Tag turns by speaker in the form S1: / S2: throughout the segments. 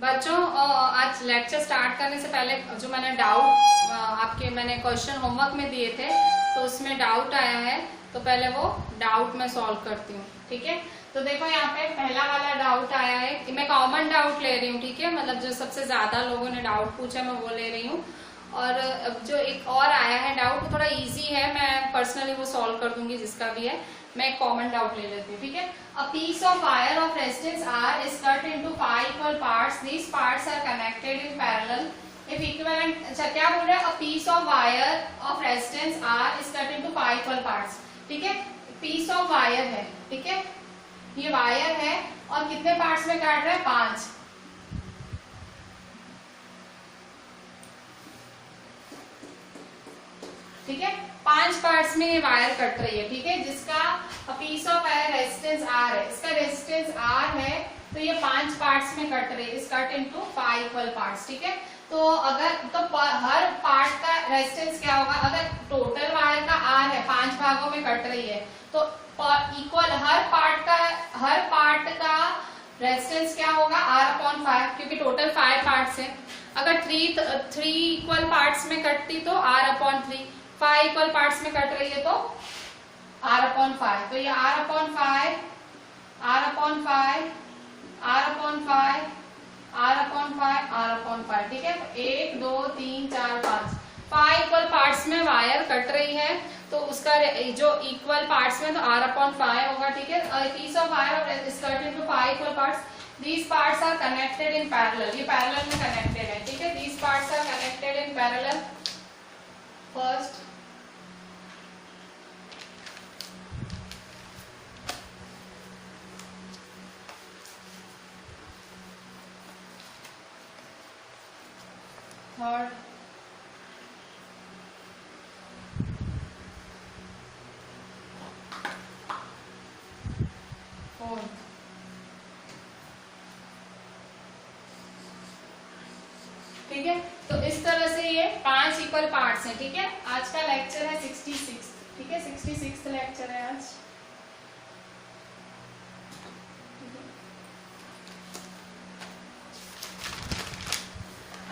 S1: बच्चों आज lecture start करने से पहले जो मैंने डाउट मैंने क्वेश्चन होमवर्क में दिए थे तो उसमें डाउट आया है, तो पहले वो डाउट मैं सॉल्व करती हूँ। ठीक है, तो देखो यहाँ पे पहला वाला डाउट आया है, मैं कॉमन डाउट ले रही हूँ। ठीक है, मतलब जो सबसे ज्यादा लोगों ने डाउट पूछा मैं वो ले रही हूँ। और जो एक और आया है डाउट थोड़ा इजी है, मैं पर्सनली वो सॉल्व कर दूंगी जिसका भी है। मैं एक कॉमन डाउट ले लेती हूँ। ठीक है, a piece of wire of resistance R is cut into 5 equal parts, these parts are connected in parallel if equivalent. अच्छा क्या बोल रहा है, a piece of wire of resistance R is cut into 5 equal parts. ठीक है, piece of wire है, ठीक है, ये वायर है और कितने पार्ट्स में काट रहा है, 5। ठीक है, 5 पार्ट्स में ये वायर कट रही है। ठीक है, जिसका piece of wire resistance R है, इसका रेजिस्टेंस आर है, तो ये 5 पार्ट्स में कट रही है, इस कट इनटू 5 इक्वल पार्ट्स। ठीक है, तो अगर हर पार्ट का रेजिस्टेंस क्या होगा, अगर टोटल वायर का आर है 5 भागों में कट रही है तो इक्वल हर पार्ट का रेजिस्टेंस क्या होगा, R/5, क्योंकि टोटल 5 पार्ट्स है। अगर 3 इक्वल पार्ट्स में कटती तो R/3, 5 इक्वल पार्ट्स में कट रही है तो R/5। तो ये R/5, ठीक है, तो 1 2 3 4 5 इक्वल पार्ट्स में वायर कट रही है, तो उसका जो इक्वल पार्ट्स में तो R/5 होगा। ठीक है, piece of wire is cut into 5 equal parts, these parts are connected in parallel, ये पैरेलल में कनेक्टेड है। ठीक है, these parts are connected in parallel. First third fourth ठीक है, तो इस तरह से ये 5 इक्वल पार्ट्स हैं। ठीक है, आज का लेक्चर है 66। ठीक है, 66 लेक्चर है आज।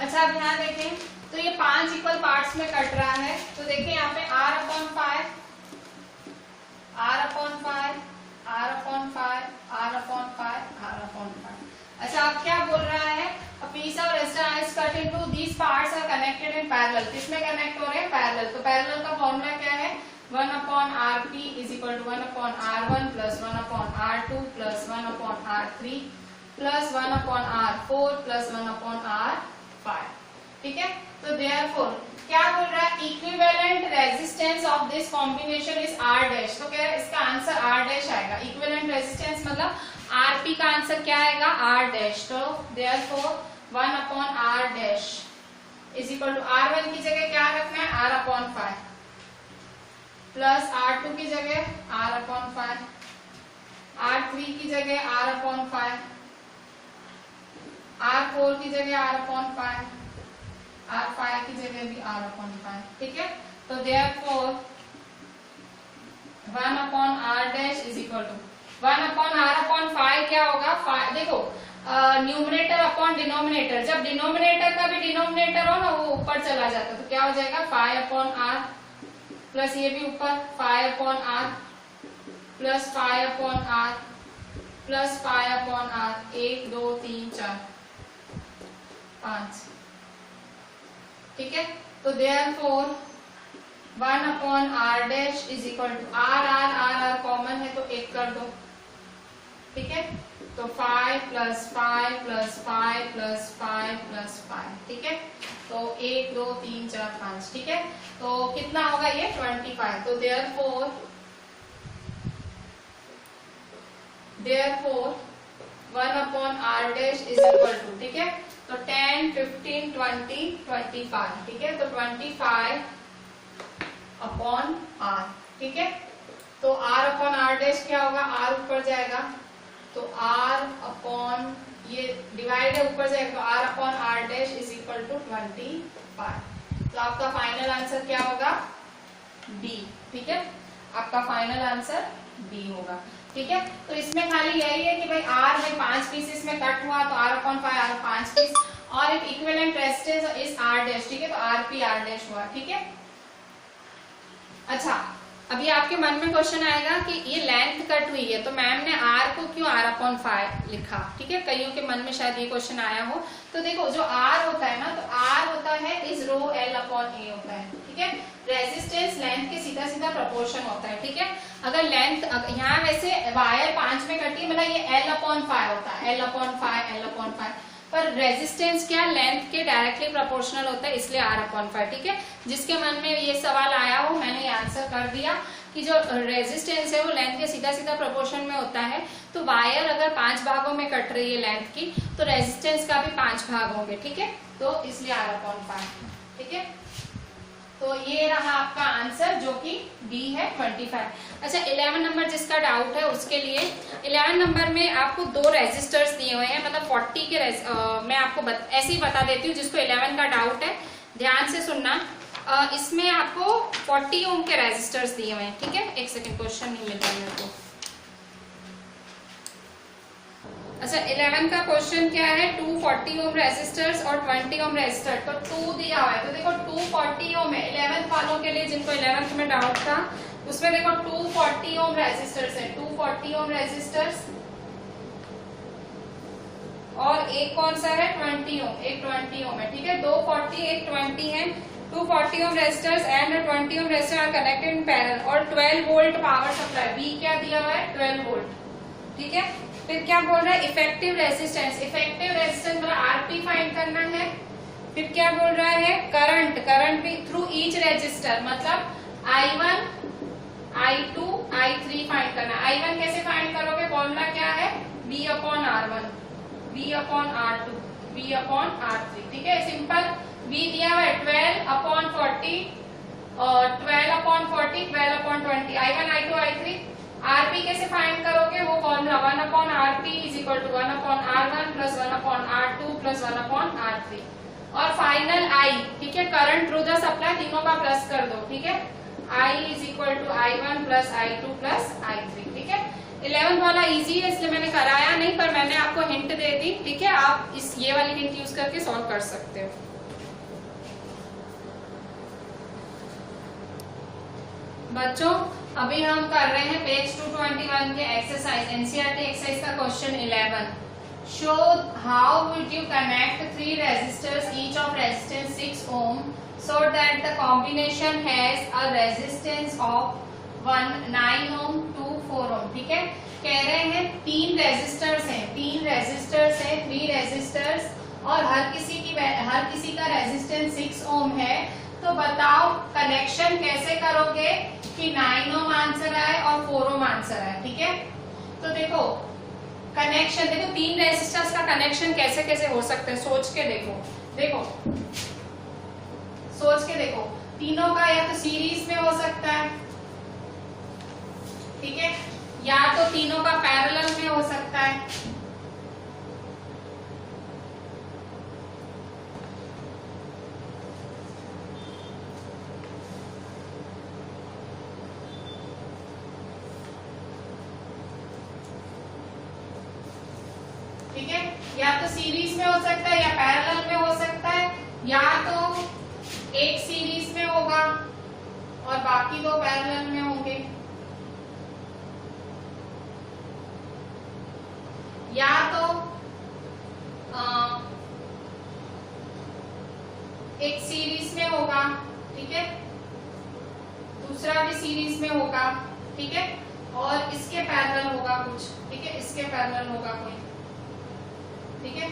S1: अच्छा अब यहाँ देखें, तो ये 5 इक्वल पार्ट्स में कट रहा है, तो देखिए यहाँ पे R/5, अच्छा अब क्या बोल रहा है, a piece of resistor is cut into these parts are connected in parallel, किसमें कनेक्ट हो रहे हैं, पैरेलल। तो पैरेलल का फॉर्मूला क्या है, 1/Rp is equal to 1/R1 plus 1/R2 plus 1/R3 plus 1/R4 plus 1/R5। ठीक है, तो therefore क्या बोल रहा है, equivalent resistance of this combination is R'। तो क्या इसका आंसर R' आएगा। इक्विवेलेंट रेजिस्टेंस मतलब Rp का आंसर क्या आएगा, R'। तो therefore 1/R' is equal to R1 की जगह क्या रखना है, R/5 प्लस R2 की जगह R/5, R3 की जगह R/5, R4 की जगह R/5, R5 की जगह भी R/5। ठीक है, तो therefore 1/R' is equal to 1/R/5 क्या होगा, देखो न्यूमरेटर अपॉन डिनोमिनेटर, जब डिनोमिनेटर का भी डिनोमिनेटर हो ना वो ऊपर चला जाता है, तो क्या हो जाएगा 5/R प्लस ये भी ऊपर 5/R plus 5/R plus 5/R, 1 2 3 4 5। ठीक है, तो therefore 1/R' is equal to R common है तो 1 कर दो। ठीक है, तो 5 प्लस 5 प्लस 5 प्लस 5 प्लस 5। ठीक है, तो 1 2 3 4 5। ठीक है, तो कितना होगा ये 25। तो therefore 1/R' is equal to, ठीक है, तो 10 15 20 25। ठीक है, तो 25/R। ठीक है, तो R/R' क्या होगा, R ऊपर जाएगा तो R/ ये डिवाइड है ऊपर जाएगा, तो R/R' इज इक्वल टू 25। तो आपका फाइनल आंसर क्या होगा, D। ठीक है, आपका फाइनल आंसर D होगा। ठीक है। तो इसमें खाली यही है कि भाई r में 5 पीसेस में कट हुआ तो r/5 r 5 पीस, और if equivalent resistance is r dash, ठीक है, तो rp r डैश हुआ, ठीक है। अच्छा, अभी आपके मन में क्वेश्चन आएगा कि ये लेंथ कट हुई है तो मैम ने r को क्यों r/5 लिखा, ठीक है, कईयों के मन में शायद ये क्वेश्चन आया हो। तो देखो जो r होता है ना, तो r होता है इज रो l/a होता है, ठीक है। रेजिस्टेंस लेंथ के सीधा सीधा प्रोपोर्शन होता है, ठीक है। अगर लेंथ यहाँ वैसे वायर 5 में कटी, मतलब ये l/5 होता है, l/5 पर रेजिस्टेंस क्या लेंथ के डायरेक्टली प्रोपोर्शनल होता है, इसलिए r/5, ठीक है। जिसके मन में ये सवाल आया हो मैंने आंसर कर दिया कि जो रेजिस्टेंस है वो लेंथ के सीधा सीधा प्रोपोर्शन में होता है। तो वायर अगर 5 भागों में कट रही है लेंथ की, तो रेजिस्टेंस का भी 5 भाग होंगे, ठीक है, तो इसलिए r/5, ठीक है। तो ये रहा आपका आंसर जो कि डी है 25। अच्छा, 11 नंबर जिसका डाउट है उसके लिए 11 नंबर में आपको 2 रेजिस्टर्स दिए हुए हैं, मतलब 40 के मैं आपको ऐसे ही बता देती हूँ जिसको 11 का डाउट है ध्यान से सुनना। इसमें आपको 40 ओम के रेजिस्टर्स दिए हुए हैं, ठीक है। एक सेकंड, क्वेश्चन नहीं मिल रहा है मेरे को। अच्छा, 11 का क्वेश्चन क्या है, 240 ओम रेजिस्टर्स और 20 ओम रेजिस्टर, तो 2 दिया हुआ है। तो देखो 240 ओम है 11th वालों के लिए, जिनको 11th में डाउट था उसमें देखो 240 ओम रेजिस्टर्स है, 240 ओम रेजिस्टर्स, और एक कौन सा है 20 ओम, एक 20 ओम है, ठीक है। 240 एक 20 है, 240 ohm resistors and 20 ohm resistor are connected in parallel, और 12 वोल्ट पावर सप्लाई, बी क्या दिया हुआ है 12 वोल्ट, ठीक है। फिर क्या बोल रहा है, इफेक्टिव रेजिस्टेंस, इफेक्टिव रेजिस्टेंस मतलब आरपी फाइंड करना है। फिर क्या बोल रहा है, करंट भी थ्रू ईच रेजिस्टर, मतलब I1 I2 I3 फाइंड करना है। I1 कैसे फाइंड करोगे, फॉर्मूला क्या है V/R1 V/R2 V/R3, ठीक है, सिंपल। V दिया हुआ है 12/40 और 12/40 12/20, I1 I2 I3। आरपी कैसे फाइंड करोगे, वो formula 1/RP is equal to 1/R1 plus 1/R2 plus 1/R3, और फाइनल I, ठीक है, करंट थ्रू द सप्लाई, तीनों का प्लस कर दो, ठीक है। I is equal to I1 plus I2 plus I3, ठीक है। 11th वाला इजी है इसलिए मैंने कराया नहीं, पर मैंने आपको हिंट दे दी, ठीक है। आप इस ये वाली हिंट यूज करके सॉल्व कर सकते हो। बच्चों, अभी हम कर रहे हैं पेज 221 के एक्सरसाइज, एनसीईआरटी एक्सरसाइज का question 11। Show how would you connect 3 resistors each of resistance 6 ohm so that the combination has a resistance of 9 ohm to 4 ohm, ठीक है। कह रहे हैं 3 रेजिस्टर्स हैं, 3 रेजिस्टर्स हैं, 3 रेजिस्टर्स, और हर किसी का रेजिस्टेंस 6 ओम है। तो बताओ कनेक्शन कैसे करोगे कि 9 ओम आंसर आए और 4 ओम आंसर आए, ठीक है। तो देखो कनेक्शन, देखो 3 रेजिस्टर्स का कनेक्शन कैसे कैसे हो सकते हैं, सोच के देखो सोच के देखो। तीनों का या तो सीरीज में हो सकता है, ठीक है, या तो तीनों का पैरेलल में हो सकता है, ठीक है, या तो सीरीज में हो सकता है या पैरेलल में हो सकता है, या तो एक सीरीज में होगा और बाकी 2 पैरेलल में होंगे, या तो एक सीरीज में होगा, ठीक है, दूसरा भी सीरीज में होगा, ठीक है, और इसके पैरेलल होगा कुछ, ठीक है, इसके पैरेलल होगा कोई, ठीक है।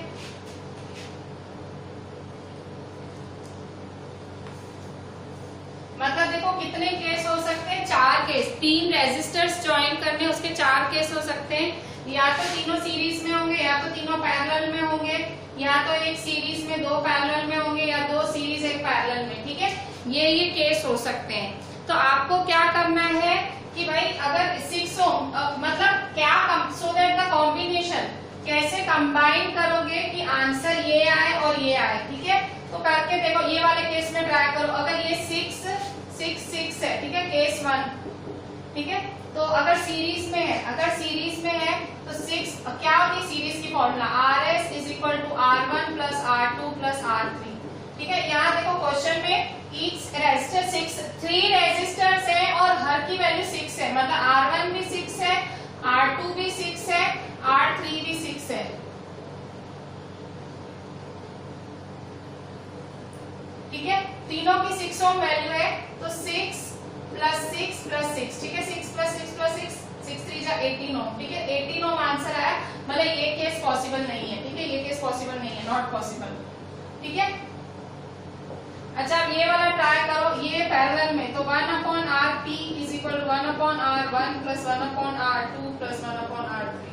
S1: मतलब देखो कितने केस हो सकते हैं, 4 केस। 3 रेजिस्टर्स ज्वाइन करने उसके 4 केस हो सकते हैं, या तो तीनों सीरीज में होंगे, या तो तीनों पैरेलल में होंगे, या तो एक सीरीज में 2 पैरेलल में होंगे, या 2 सीरीज एक पैरेलल में, ठीक है। ये केस हो सकते हैं। तो आपको क्या करना है कि भाई अगर 6 ओम मतलब क्या, सो दैट द कॉम्बिनेशन कैसे कंबाइन करोगे कि आंसर ये आए और ये आए, ठीक है। तो करके देखो, ये वाले केस में ट्राई करो। अगर ये 6 6 6 है, ठीक है, केस 1, ठीक है। तो अगर सीरीज में है तो 6 क्या होती है सीरीज की formula RS is equal to R1 plus R2 plus R3। ठीक है, यहाँ देखो क्वेश्चन में ईच रेजिस्टर 3 रेजिस्टर्स है और हर की वैल्यू 6 है, मतलब R1 भी 6 है, R2 भी 6 है, R3 भी 6 है। ठीक है, तीनों की 6 ओम वैल्यू है, तो 6 प्लस 6 प्लस 6, ठीक है, 6 प्लस 6 प्लस 6, 6 3 जा 18 ओम। ठीक है, 18 ओम आंसर आया, मतलब ये केस पॉसिबल नहीं है। ठीक है, ये केस पॉसिबल नहीं है, नॉट पॉसिबल। ठीक है, अच्छा अब ये वाला ट्राई करो, ये पैरेलल में, तो 1/Rp is equal to 1/R1 plus 1/R2 plus 1/R3।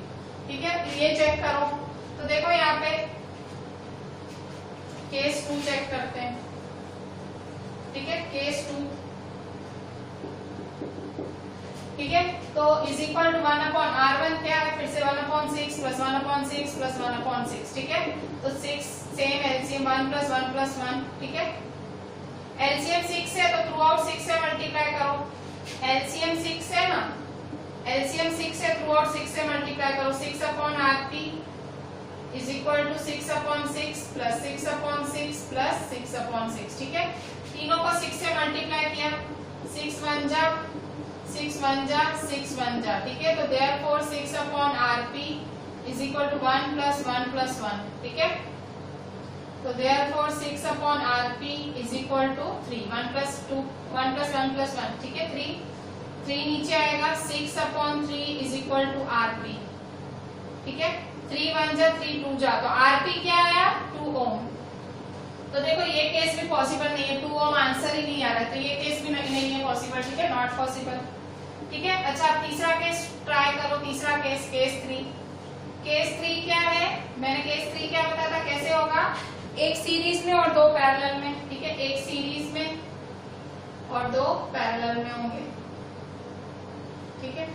S1: ठीक है, ये चेक करो, तो देखो यहाँ पे केस 2 चेक करते हैं। ठीक है, केस 2, ठीक है, तो इज इक्वल टू 1/R1 क्या है, फिर से 1/6 प्लस 1/6 प्लस 1/6। ठीक है, तो 6 सेम एलसीएम 1 प्लस 1 प्लस 1। ठीक है, एलसीएम 6 है तो थ्रू आउट 6 से मल्टीप्लाई करो। एलसीएम 6 है ना, एलसीएम 6 है, थ्रू आउट 6 से मल्टीप्लाई करो। 6/Rp is equal to 6/6 plus 6/6 plus 6/6। ठीक है, तीनों को 6 से मल्टीप्लाई किया, 6 1 जा 6 1 जा 6 1 जा। ठीक है, तो therefore 6/Rp is equal to 1 plus 1 plus 1। ठीक है, तो therefore 6/Rp is equal to 3, 1 plus 2 1 plus 1 plus 1। ठीक है, 3 नीचे आएगा, 6/3 इज इक्वल टू Rp। ठीक है, 3 1 जा 3 2 जा, तो Rp क्या आया 2 ओम। तो देखो ये केस भी पॉसिबल नहीं है, 2 ओम आंसर ही नहीं आ रहा है, तो ये केस भी नहीं है पॉसिबल। ठीक है, नॉट पॉसिबल। ठीक है, अच्छा अब तीसरा केस ट्राई करो, तीसरा केस, केस 3। केस 3 क्या है, मैंने केस 3 क्या बताया था, कैसे होगा, एक सीरीज में और 2 पैरेलल में। ठीक है, एक सीरीज में और 2 पैरेलल में होंगे। ठीक है,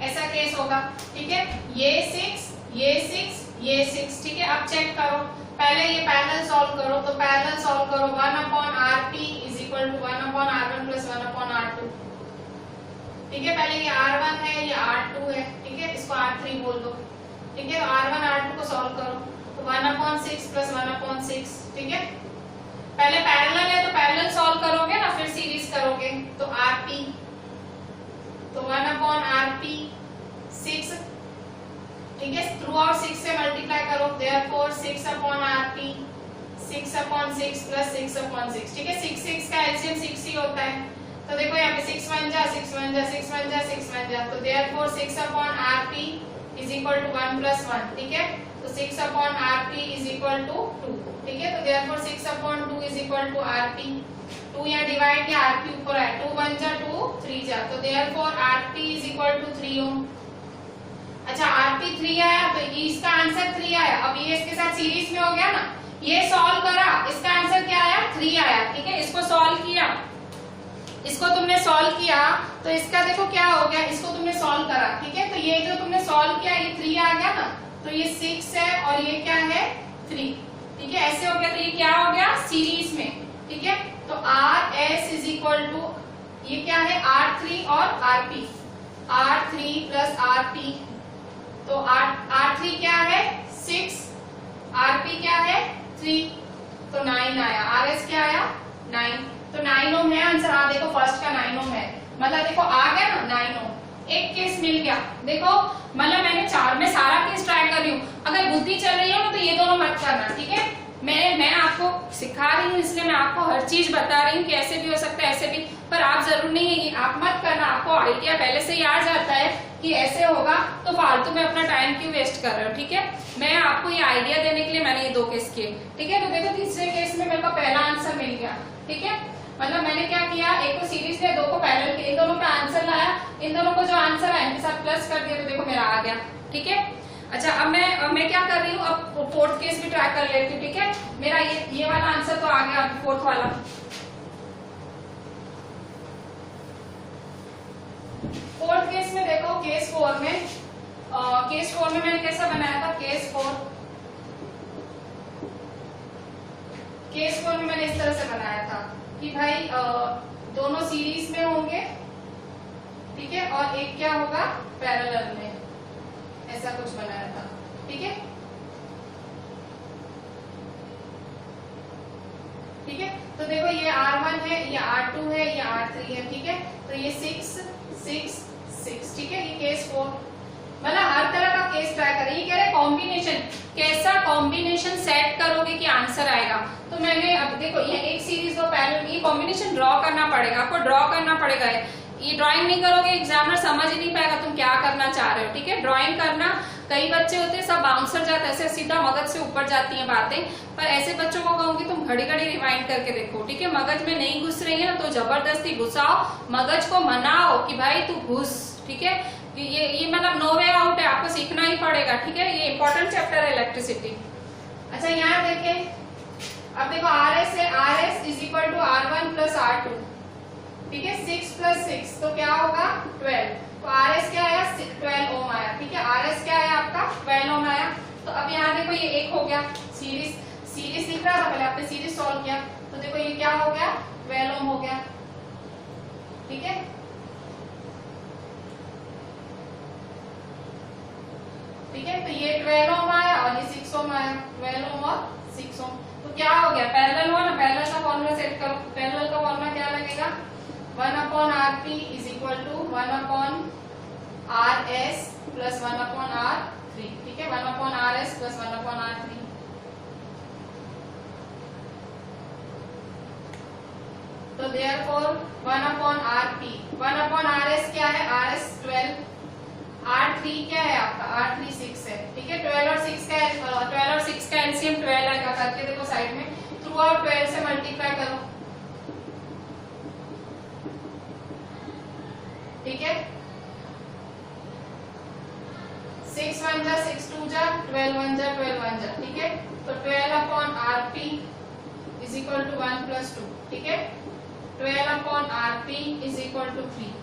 S1: ऐसा केस होगा। ठीक है, ये 6 ये 6 ये 6। ठीक है, अब चेक करो, पहले ये पैरेलल सॉल्व करो, तो पैरेलल सॉल्व करो 1/Rp is equal to 1/R1 plus 1/R2। ठीक है, पहले ये R1 है, ये R2 है। ठीक है, इसको R3 बोल दो। ठीक है, R1 R2 को सॉल्व करो, तो 1/6 प्लस 1/6। ठीक है, पहले पैरेलल है तो पैरेलल सॉल्व करोगे ना, फिर सीरीज करोगे, तो Rp, तो 1/Rp 6। ठीक है, थ्रू आउट 6 से मल्टीप्लाई करो, देयरफॉर 6/Rp 6/6 प्लस 6/6। ठीक है, 6 6 का एलसीएम 6 ही होता है, तो देखो यहाँ पे 6 1 जा 6 1 जा 6 1 जा 6 1 जा, तो therefore 6/Rp is equal to 1 plus 1। ठीक है, तो 6/Rp इज इक्वल टू 2। ठीक है, तो therefore 6/2 is equal to Rp। 2 यहाँ डिवाइड किया, Rp ऊपर आया, 2 1 जा 2 3 जा, तो therefore Rp is equal to 3 ohm. अच्छा Rp 3 आया, तो इसका आंसर 3 आया। अब ये इसके साथ सीरीज में हो गया ना, ये सॉल्व करा, इसका आंसर क्या आया 3 आया। ठीक है, इसको सॉल्व किया, इसको तुमने सॉल्व किया, तो इसका देखो क्या हो गया, इसको तुमने सॉल्व करा। ठीक है, तो ये जो तुमने सॉल्व किया ये 3 आ गया ना, तो ये 6 है और ये क्या है 3। ठीक है, ऐसे हो गया, तो ये क्या हो गया सीरीज में। ठीक है, तो Rs इज इक्वल टू ये क्या है R3 और Rp, R3 प्लस Rp, तो R3 क्या है 6, Rp क्या है 3, तो 9 आया। Rs क्या आया 9, तो 9 ओम है आंसर। हाँ देखो फर्स्ट का 9 ओम है, मतलब देखो आ गया ना 9 ओम। एक केस मिल गया, देखो मतलब मैंने 4 में सारा केस ट्राई कर रही हूँ, अगर बुद्धि चल रही है ना तो ये दोनों मत करना। ठीक है, मैं आपको सिखा रही हूँ, इसलिए मैं आपको हर चीज बता रही हूँ कि ऐसे भी हो सकता है ऐसे भी, पर आप जरूर नहीं है, आप मत करना, आपको आइडिया पहले से ही आ जाता है कि ऐसे होगा, तो फालतू में अपना टाइम क्यों वेस्ट कर रहे हो। ठीक है, मैं आपको ये आइडिया देने के लिए मैंने ये 2 केस किए। ठीक है, तो देखो तीसरे केस में मेरे को पहला आंसर मिल गया। ठीक है, मतलब मैंने क्या किया, एक को सीरीज लिया, 2 को पैरेलल किया, इन दोनों का आंसर लाया, इन दोनों को जो आंसर आया इनके साथ प्लस कर दिया, तो देखो मेरा आ गया। ठीक है, अच्छा अब मैं क्या कर रही हूँ, अब फोर्थ केस भी ट्राई कर लेती हूँ। ठीक है, मेरा ये वाला आंसर तो आ गया, फोर्थ वाला। फोर्थ केस में देखो, केस 4 में मैंने कैसा बनाया था, केस 4 केस 4 में मैंने इस तरह से बनाया था कि भाई दोनों सीरीज में होंगे, ठीक है, और एक क्या होगा पैरेलल में, ऐसा कुछ बनाया था, ठीक है। ठीक है, तो देखो ये R1 है, ये R2 है, ये R3 है, ठीक है, तो ये 6 6 6, ठीक है, ये केस 4। मतलब हर तरह का केस ट्राई करें। ये कह रहे कॉम्बिनेशन, कैसा कॉम्बिनेशन सेट करोगे कि आंसर आएगा। तो मैंने अब देखो ये एक सीरीज दो पैरेलल, ये कॉम्बिनेशन ड्रॉ करना पड़ेगा, आपको ड्रॉ करना पड़ेगा। ये ड्राइंग नहीं करोगे एग्जामिनर समझ ही नहीं पाएगा तुम क्या करना चाह रहे हो, ठीक है। ड्राइंग करना, कई बच्चे होते हैं सब बाउंसर जाते हैं, ऐसे सीधा मगज से ऊपर जाती हैं बातें, पर ऐसे बच्चों को कहूंगी तुम घड़ी घड़ी रिवाइंड करके देखो, ठीक है। मगज में नहीं घुस रही है ना तो जबरदस्ती घुसाओ, मगज को मनाओ कि भाई तू घुस, ठीक है। ये मतलब नो वे आउट है, आपको सीखना ही पड़ेगा, ठीक है। ये इंपॉर्टेंट चैप्टर है इलेक्ट्रिसिटी। अच्छा यहाँ देखें, अब देखो RS है, RS is equal to R1 plus R2, ठीक है, 6 प्लस 6 तो क्या होगा 12, तो RS क्या आया 12 ओम आया, ठीक है। RS क्या आया आपका 12 ओम आया। तो अब यहाँ देखो ये एक हो गया, सीरीज दिख रहा था, पहले आपने सीरीज सॉल्व किया, तो देखो ये क्या हो गया 12 ओम हो गया, ठीक है। ठीक है, तो ये 12 ओम आया और ये 6 ओम आया, 12 ओम और 6 ओम, तो क्या हो गया पैरेलल हुआ ना। पैरेलल का फॉर्मूला सेट करो, पैरेलल का फॉर्मूला क्या लगेगा 1/Rp is equal to 1/Rs plus 1/R3, ठीक है, 1/Rs प्लस 1/R3। तो देयरफॉर 1/Rp, 1/Rs क्या है Rs 12, R3 क्या है आपका R3 6 है, ठीक है। 12 और 6 का एलसीएम 12 आएगा, करके देखो साइड में, थ्रू आउट 12 से मल्टीप्लाई करो, ठीक है। 6 1 जा 6 2 जा 12 1 जा 12 1 जा, ठीक है। तो 12/Rp is equal to 1 plus 2, ठीक है। 12/Rp is equal to 3,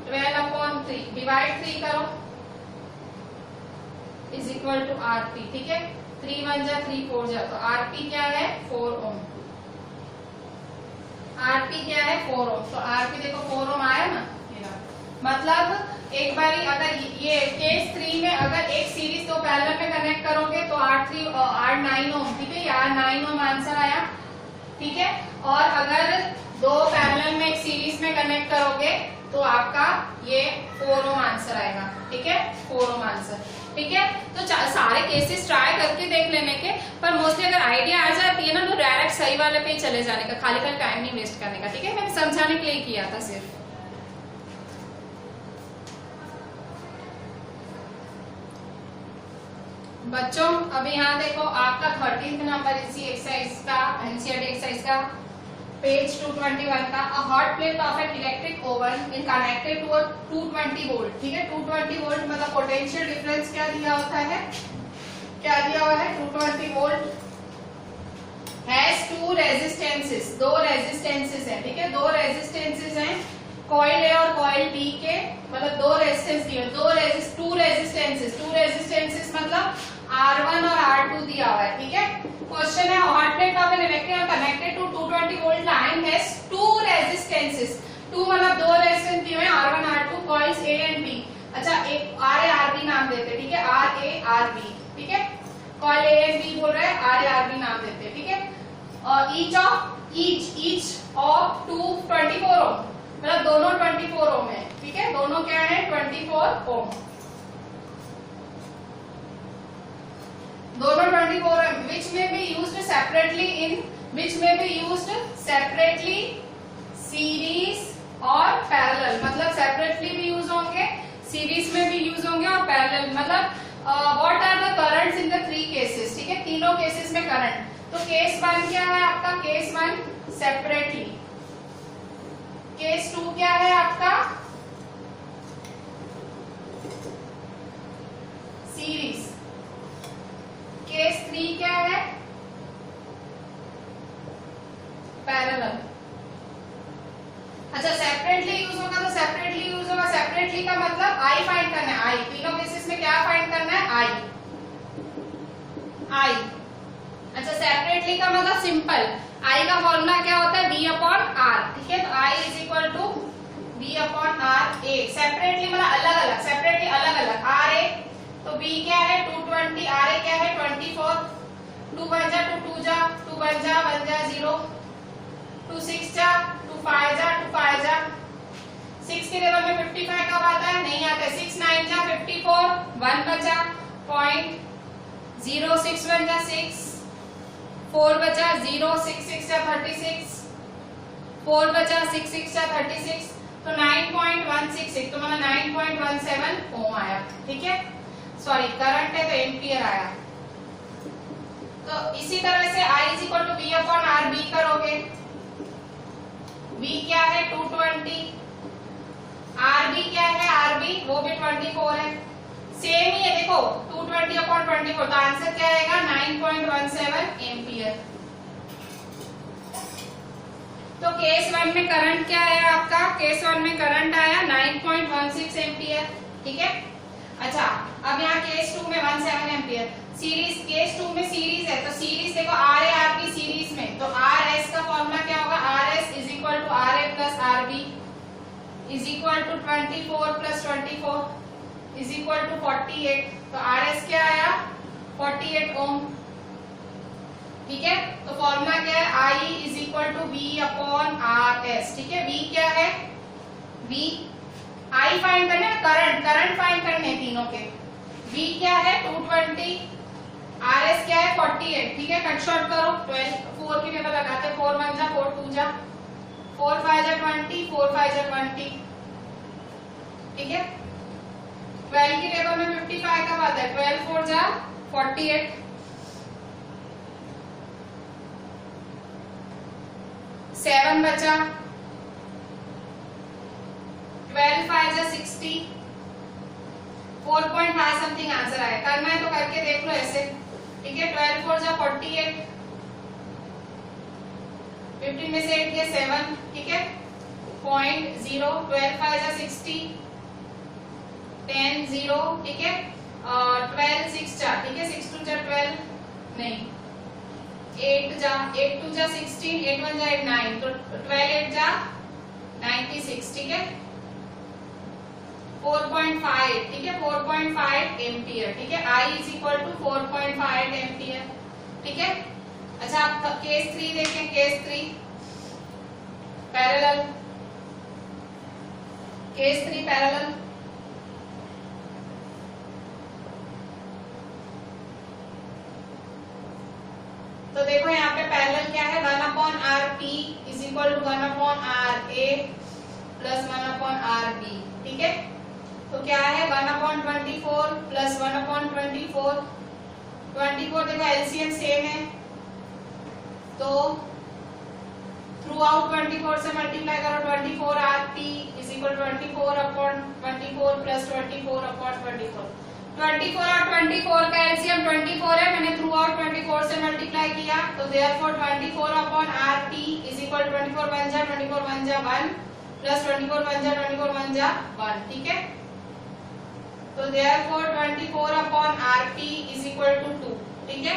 S1: 12/3 divide 3 करो इज इक्वल टू Rp, ठीक है। 3 1 जा 3 4 जा, तो Rp क्या है 4 ओम, Rp क्या है 4 ओम, तो Rp देखो 4 ओम आया ना। मतलब एक बारी अगर ये केस 3 में अगर एक सीरीज दो पैरेलल में कनेक्ट करोगे तो R9 ओम, ठीक है, R9 ओम आंसर आया, ठीक है। और अगर दो पैरेलल में एक सीरीज में कनेक्ट करोगे तो आपका ये 4 ओम आंसर आएगा, ठीक है, 4 ओम आंसर, ठीक है। तो सारे केसेस ट्राई करके देख लेने के, पर मोस्टली अगर आइडिया आ जाती है ना तो डायरेक्ट सही वाले पे चले जाने का, खाली खाली टाइम नहीं वेस्ट करने का, ठीक है। मैंने समझाने के लिए किया था सिर्फ। बच्चों अभी यहाँ देखो आपका 13th नंबर इसी एक्सरसाइज का, एनसीईआरटी एक्सरसाइज का पेज 221 का, a hot plate of an electric oven is connected to a 220 volt, ठीक है। 220 वोल्ट मतलब पोटेंशियल डिफरेंस क्या दिया होता है, क्या दिया हुआ है 220 वोल्ट हैज 2 रेजिस्टेंसेस, 2 रेजिस्टेंसेस है, ठीक है, 2 रेजिस्टेंसेस हैं, कॉइल ए और कॉइल बी के, मतलब 2 रेजिस्टेंस दिए, 2 रेजिस्टेंसेस मतलब R1 और R2 दिया हुआ है, ठीक है। क्वेश्चन है hot plate of an electric connected to 220 volt line has 2 resistances, 2 मतलब 2 रेजिस्टेंस दिए हैं R1 R2, coils A and B। अच्छा एक RA RB नाम देते, ठीक है, RA RB, ठीक है, कॉइल A एंड B बोल रहे हैं, RA RB नाम देते, ठीक है। और ईच ऑफ 24 ओम, मतलब दोनों 24 ओम है, ठीक है, दोनों क्या है 24 ओम, दोनों 24 ohm, which may be used separately series और पैरेलल, मतलब सेपरेटली भी यूज होंगे, सीरीज में भी यूज होंगे और पैरेलल, मतलब what are the currents in the 3 cases, ठीक है, तीनों केसेस में करंट। तो केस 1 क्या है आपका, केस 1 सेपरेटली, केस 2 क्या है आपका सीरीज, केस 3 क्या है पैरेलल। अच्छा सेपरेटली यूज होगा तो सेपरेटली यूज होगा, सेपरेटली का मतलब आई फाइंड करना है, आई तीनों केसेस में क्या फाइंड करना है, आई, अच्छा, सेपरेटली का मतलब सिंपल, आई का फॉर्मूला क्या होता है, बी अपॉन आर, ठीक है। तो I is equal to V upon R A. Separately मतलब अलग अलग, सेपरेटली अलग अलग। आर ए तो बी क्या है 220, आर ए क्या है 24, 2 बन जा 2 2 जा 2 बन जा 1 जा 0, 2 6 जा 2 5 जा 2 5 जा। 6 के टेबल में 55 कब आता है, नहीं आता है। 6 9 जा 54, 1 बचा 0.06 1 जा 6, 4 बचा 0, 6 6 जा 36, 4 बचा 6 6 जा 36, तो 9.166 तो मतलब 9.17 ओम आया, ठीक है। सॉरी करंट है तो एम्पियर आया। तो इसी तरह से I is equal to V upon R V करोगे। बी क्या है 220, आर बी क्या है, आर बी वो भी 24 है, सेम ही है। देखो 220 अपॉन 24 तो आंसर क्या आएगा 9.17 एम्पियर। तो केस 1 में करंट क्या आया आपका, केस 1 में करंट आया 9.16 एम्पियर, ठीक है। अच्छा, अब यहाँ केस 2 में 17 एम्पियर। सीरीज, केस 2 में सीरीज है तो सीरीज देखो R A R B series में, तो आर एस का फॉर्मूला क्या होगा, R S is equal to R A plus R B is equal to 24 plus 24 is equal to 48। तो आर एस क्या आया 48 ओम, ठीक है। तो फॉर्मूला क्या है, I is equal to V upon R S, ठीक है। बी क्या है, बी आई फाइंड करने, करंट करंट फाइंड करने तीनों के। बी क्या है 220, आर एस क्या है 48, ठीक है। कट शॉर्ट करो, 12 4 की टेबल लगाते, 4 1 जा 4 2 जा 4 5 जा 20, 4 5 जा 20, ठीक है। 12 की टेबल में 55 कब आता है, 12 4 जा 48, 7 बचा, 12 5 जा 60, 4.5 समथिंग आंसर आया। करना है तो करके देख लो ऐसे, ठीक है। 12 4 जा 48, 15 में से 8 गया 7, ठीक है। 0.0, 12 5 जा 60, 10 0, ठीक है। 12 6 जा, ठीक है। 6 2 जा 12, नहीं 8 जा 8 2 जा 16, 8 1 जा 8 9, तो 12 8 जा 96, ठीक है। 4.5, ठीक है। 4.5 एम्पियर, ठीक है। I is equal to 4.5 ampere, ठीक है। अच्छा, अब केस 3 देखें, केस 3 पैरेलल, केस 3 पैरेलल। तो देखो यहाँ पे पैरेलल क्या है, 1 upon R P is equal to 1 upon R A plus 1 upon R B, ठीक है। तो क्या है 1 अपॉन 24 प्लस 1 अपॉन 24, 24 देखो एलसीएम सेम है तो थ्रू आउट 24 से मल्टीप्लाई करो, 24 are P is equal 24 upon 24 plus 24 upon 24, 24 और 24 का एलसीएम 24 है, मैंने थ्रू आउट 24 से मल्टीप्लाई किया, तो therefore 24 upon R P is equal 24 1 जा 24 1 जा 1 प्लस 24 1 जा 24 1 जा 1, ठीक है। तो therefore 24 upon RP is equal to 2, ठीक है।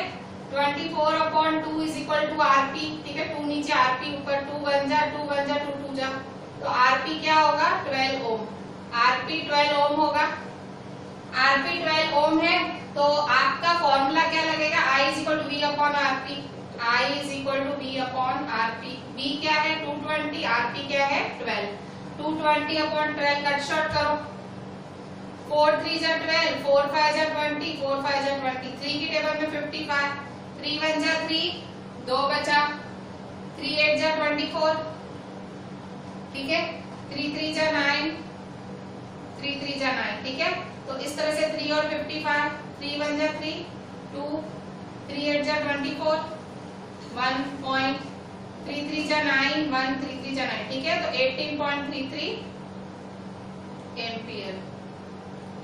S1: 24 upon 2 is equal to RP, ठीक है। 2 नीचे आरपी ऊपर, 2 1 जा 2 1 जा 2 2 जा, तो आरपी क्या होगा 12 ओम, आरपी 12 ओम होगा। आरपी 12 ओम है तो आपका फॉर्मूला क्या लगेगा, I is equal to V upon RP, I is equal to V upon RP. V क्या है 220, आरपी क्या है 12, 220 अपॉन 12 कट शॉर्ट करो, 4 3 जा 12, 4 5 जा 20, 4 5 जा 20, 3 की टेबल में 55, 3 1 जा 3, 2 बचा, 3 8 जा 24, ठीक है। 3 3 जा 9, 3 3 जा 9, ठीक है। तो इस तरह से 3 और 55, 3 1 जा 3, 2, 3 8 जा 24, 1.33 जा 9, 133 जा 9, ठीक है। तो 18.33 एम्पियर,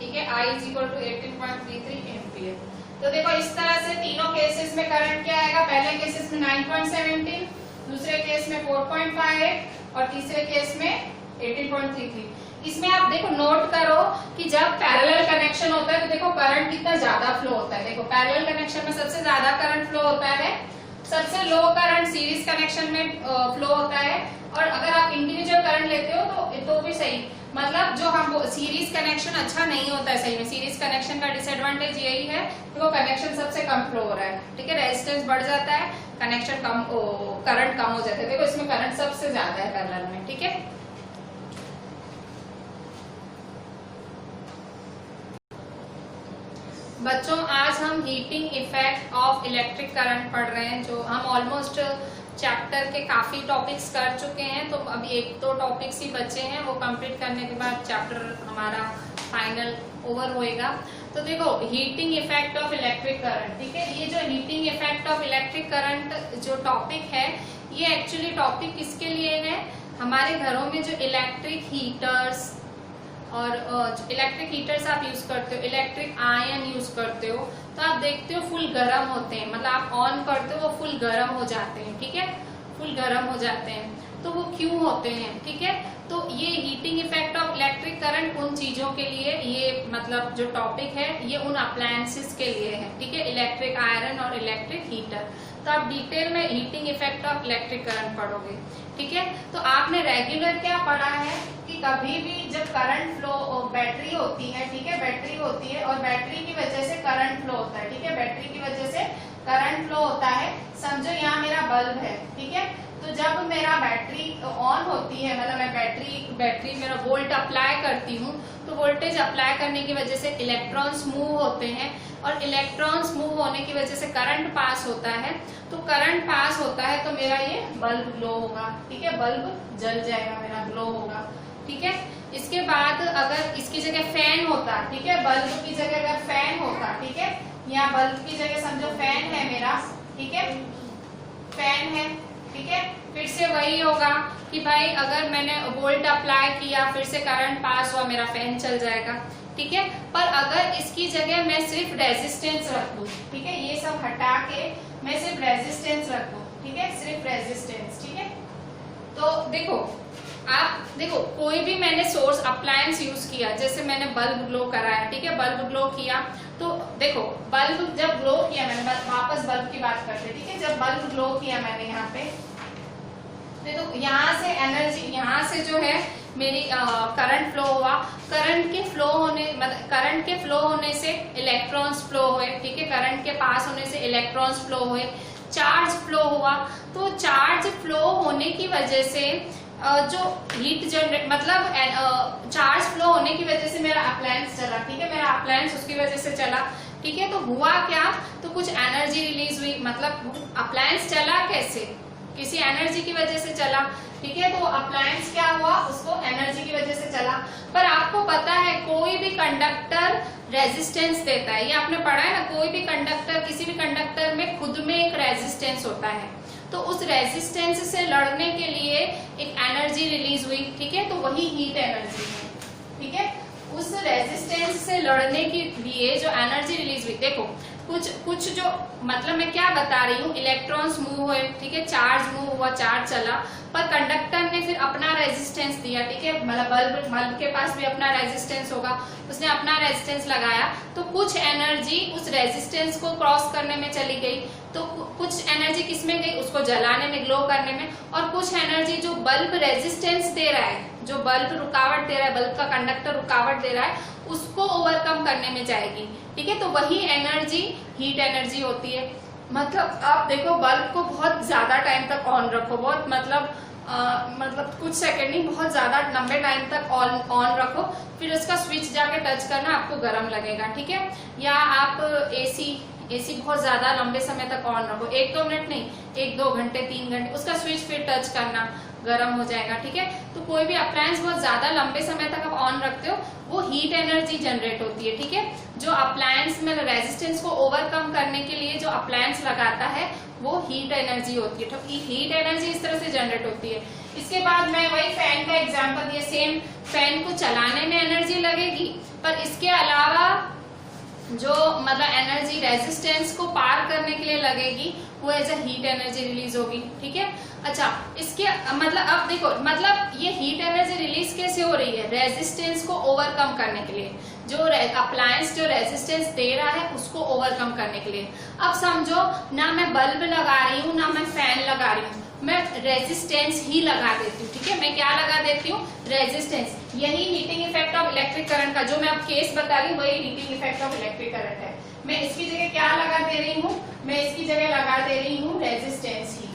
S1: ठीक है। I is equal to 18.33 ampere. तो देखो इस तरह से तीनों केसेस में करंट क्या आएगा, पहले केसेस में 9.17, दूसरे केस में 4.58 और तीसरे केस में 18.33। इसमें आप देखो नोट करो कि जब पैरेलल कनेक्शन कनेक्शन होता है तो देखो करंट कितना ज्यादा फ्लो होता है। देखो पैरेलल कनेक्शन में सबसे ज्यादा करंट फ्लो होता है, सबसे लो करंट सीरीज कनेक्शन में फ्लो होता है। और अगर आप इंडिविजुअल करंट लेते हो तो भी सही, मतलब जो हम सीरीज कनेक्शन अच्छा नहीं होता है सही में। सीरीज कनेक्शन का डिसएडवांटेज यही है कि वो कनेक्शन सबसे कम फ्लो हो रहा है, ठीक है, रेजिस्टेंस बढ़ जाता है, कनेक्शन कम, करंट कम हो जाता है। देखो इसमें करंट सबसे ज्यादा है पैरेलल में, ठीक है। बच्चों आज हम heating effect of electric current पढ़ रहे हैं, जो हम ऑलमोस्ट चैप्टर के काफी टॉपिक्स कर चुके हैं, तो अभी 1-2 टॉपिक्स ही बचे हैं, वो कंप्लीट करने के बाद चैप्टर हमारा फाइनल ओवर होएगा। तो देखो heating effect of electric current, ठीक है, ये जो heating effect of electric current जो टॉपिक है, ये एक्चुअली टॉपिक किसके लिए है, हमारे घरों में जो इलेक्ट्रिक हीटर्स और इलेक्ट्रिक हीटर्स आप यूज करते हो, इलेक्ट्रिक आयन यूज करते हो, तो आप देखते हो फुल गर्म होते हैं, मतलब आप ऑन करते हो वो फुल गर्म हो जाते हैं, ठीक है, फुल गर्म हो जाते हैं। तो वो क्यों होते हैं, ठीक है। तो ये heating effect of electric current उन चीजों के लिए, ये मतलब जो टॉपिक है ये उन अप्लायंसेस के लिए है, ठीक है, इलेक्ट्रिक आयरन और इलेक्ट्रिक हीटर। तो आप डिटेल में heating effect of electric current पढ़ोगे, ठीक है। तो आपने रेगुलर क्या पढ़ा है कि कभी भी जब करंट फ्लो, बैटरी होती है, ठीक है, बैटरी होती है और बैटरी की वजह से करंट फ्लो होता है, ठीक है, बैटरी की वजह से करंट फ्लो होता है। समझो यहाँ मेरा बल्ब है, ठीक है, तो जब मेरा बैटरी ऑन होती है, मतलब मैं बैटरी मेरा वोल्ट अप्लाई करती हूँ, तो वोल्टेज अप्लाई करने की वजह से इलेक्ट्रॉन्स मूव होते हैं और इलेक्ट्रॉन्स मूव होने की वजह से करंट पास होता है। तो करंट पास होता है तो मेरा ये बल्ब ग्लो होगा, ठीक है, बल्ब जल जाएगा, मेरा ग्लो होगा, ठीक है। इसके बाद अगर इसकी जगह फैन होता, ठीक है, बल्ब की जगह अगर फैन होता, ठीक है, यहाँ बल्ब की जगह समझो फैन है मेरा, ठीक है, फैन है, ठीक है, फिर से वही होगा कि भाई अगर मैंने वोल्ट अप्लाई किया, फिर से करंट पास हुआ, मेरा फैन चल जाएगा, ठीक है। पर अगर इसकी जगह मैं सिर्फ रेजिस्टेंस रख दूं, ठीक है, ये सब हटा के मैं सिर्फ रेजिस्टेंस रख दूं, ठीक है, सिर्फ रेजिस्टेंस, ठीक है। तो देखो आप देखो कोई भी मैंने सोर्स अप्लायंस यूज किया, जैसे मैंने बल्ब ग्लो कराया, ठीक है, बल्ब ग्लो किया, तो देखो बल्ब जब ग्लो किया मैंने, वापस बल्ब की बात करते, ठीक है, जब बल्ब ग्लो किया मैंने यहाँ पे, तो यहाँ से एनर्जी, यहाँ से जो है मेरी करंट फ्लो हुआ, करंट के फ्लो होने, मतलब करंट के फ्लो होने से इलेक्ट्रॉन्स फ्लो हुए, ठीक है, करंट के पास होने से इलेक्ट्रॉन्स फ्लो हुए, चार्ज फ्लो हुआ। तो चार्ज फ्लो होने की वजह से जो हीट जनरेट, मतलब चार्ज फ्लो होने की वजह से मेरा अप्लायंस चला, ठीक है, मेरा अप्लायंस उसकी वजह से चला, ठीक है। तो हुआ क्या, तो कुछ एनर्जी रिलीज हुई, मतलब अप्लायंस चला कैसे, किसी एनर्जी की वजह से चला, ठीक है। तो अप्लायंस क्या हुआ, उसको एनर्जी की वजह से चला। पर आपको पता है कोई भी कंडक्टर रेजिस्टेंस देता है, ये आपने पढ़ा है ना, कोई भी कंडक्टर, किसी भी कंडक्टर में खुद में एक रेजिस्टेंस होता है, तो उस रेजिस्टेंस से लड़ने के लिए एक एनर्जी रिलीज हुई, ठीक है, तो वही हीट एनर्जी है, ठीक है। उस रेजिस्टेंस से लड़ने के लिए जो एनर्जी रिलीज हुई, देखो कुछ जो, मतलब मैं क्या बता रही हूँ, इलेक्ट्रॉन्स मूव हुए, ठीक है, चार्ज मूव हुआ, चार्ज चला, पर कंडक्टर ने फिर अपना रेजिस्टेंस दिया, ठीक है, मतलब बल्ब के पास भी अपना रेजिस्टेंस होगा, उसने अपना रेजिस्टेंस लगाया, तो कुछ एनर्जी उस रेजिस्टेंस को क्रॉस करने में चली गई, तो कुछ एनर्जी किसमें गई, उसको जलाने में, ग्लो करने में, और कुछ एनर्जी जो बल्ब रेजिस्टेंस दे रहा है, जो बल्ब रुकावट दे रहा है, बल्ब का कंडक्टर रुकावट दे रहा है, उसको ओवरकम करने में जाएगी, ठीक है। तो वही एनर्जी हीट एनर्जी होती है। मतलब आप देखो बल्ब को बहुत ज्यादा टाइम तक ऑन रखो, बहुत मतलब कुछ सेकंड नहीं, बहुत ज्यादा लंबे टाइम तक ऑन रखो, फिर उसका स्विच जाके टच करना, आपको गर्म लगेगा, ठीक है। या आप एसी बहुत ज्यादा लंबे समय तक ऑन रखो, 1-2 मिनट नहीं, 1-2 घंटे 3 घंटे, उसका स्विच फिर टच करना, गर्म हो जाएगा, ठीक है। तो कोई भी अप्लायंस बहुत ज्यादा लंबे समय तक आप ऑन रखते हो, वो हीट एनर्जी जनरेट होती है, ठीक है। जो अप्लायंस में रेजिस्टेंस को ओवरकम करने के लिए जो अप्लायंस लगाता है, वो हीट एनर्जी होती है, तो हीट एनर्जी इस तरह से जनरेट होती है। इसके बाद मैं वही फैन का एग्जाम्पल दिया, सेम फैन को चलाने में एनर्जी लगेगी, पर इसके अलावा जो मतलब एनर्जी रेजिस्टेंस को पार करने के लिए लगेगी, वो as a heat energy release होगी, ठीक है। अच्छा, इसके मतलब अब देखो, मतलब ये हीट एनर्जी रिलीज कैसे हो रही है, रेजिस्टेंस को ओवरकम करने के लिए। जो अप्लायंस जो रेजिस्टेंस दे रहा है उसको ओवरकम करने के लिए। अब समझो ना मैं बल्ब लगा रही हूँ ना मैं फैन लगा रही हूँ, मैं रेजिस्टेंस ही लगा देती हूँ। ठीक है, मैं क्या लगा देती हूँ? रेजिस्टेंस। यही heating effect of electric current का जो मैं अब केस बता रही हूँ वही heating effect of electric current है। मैं इसकी जगह क्या लगा दे रही हूँ? मैं इसकी जगह लगा दे रही हूँ रेजिस्टेंस ही।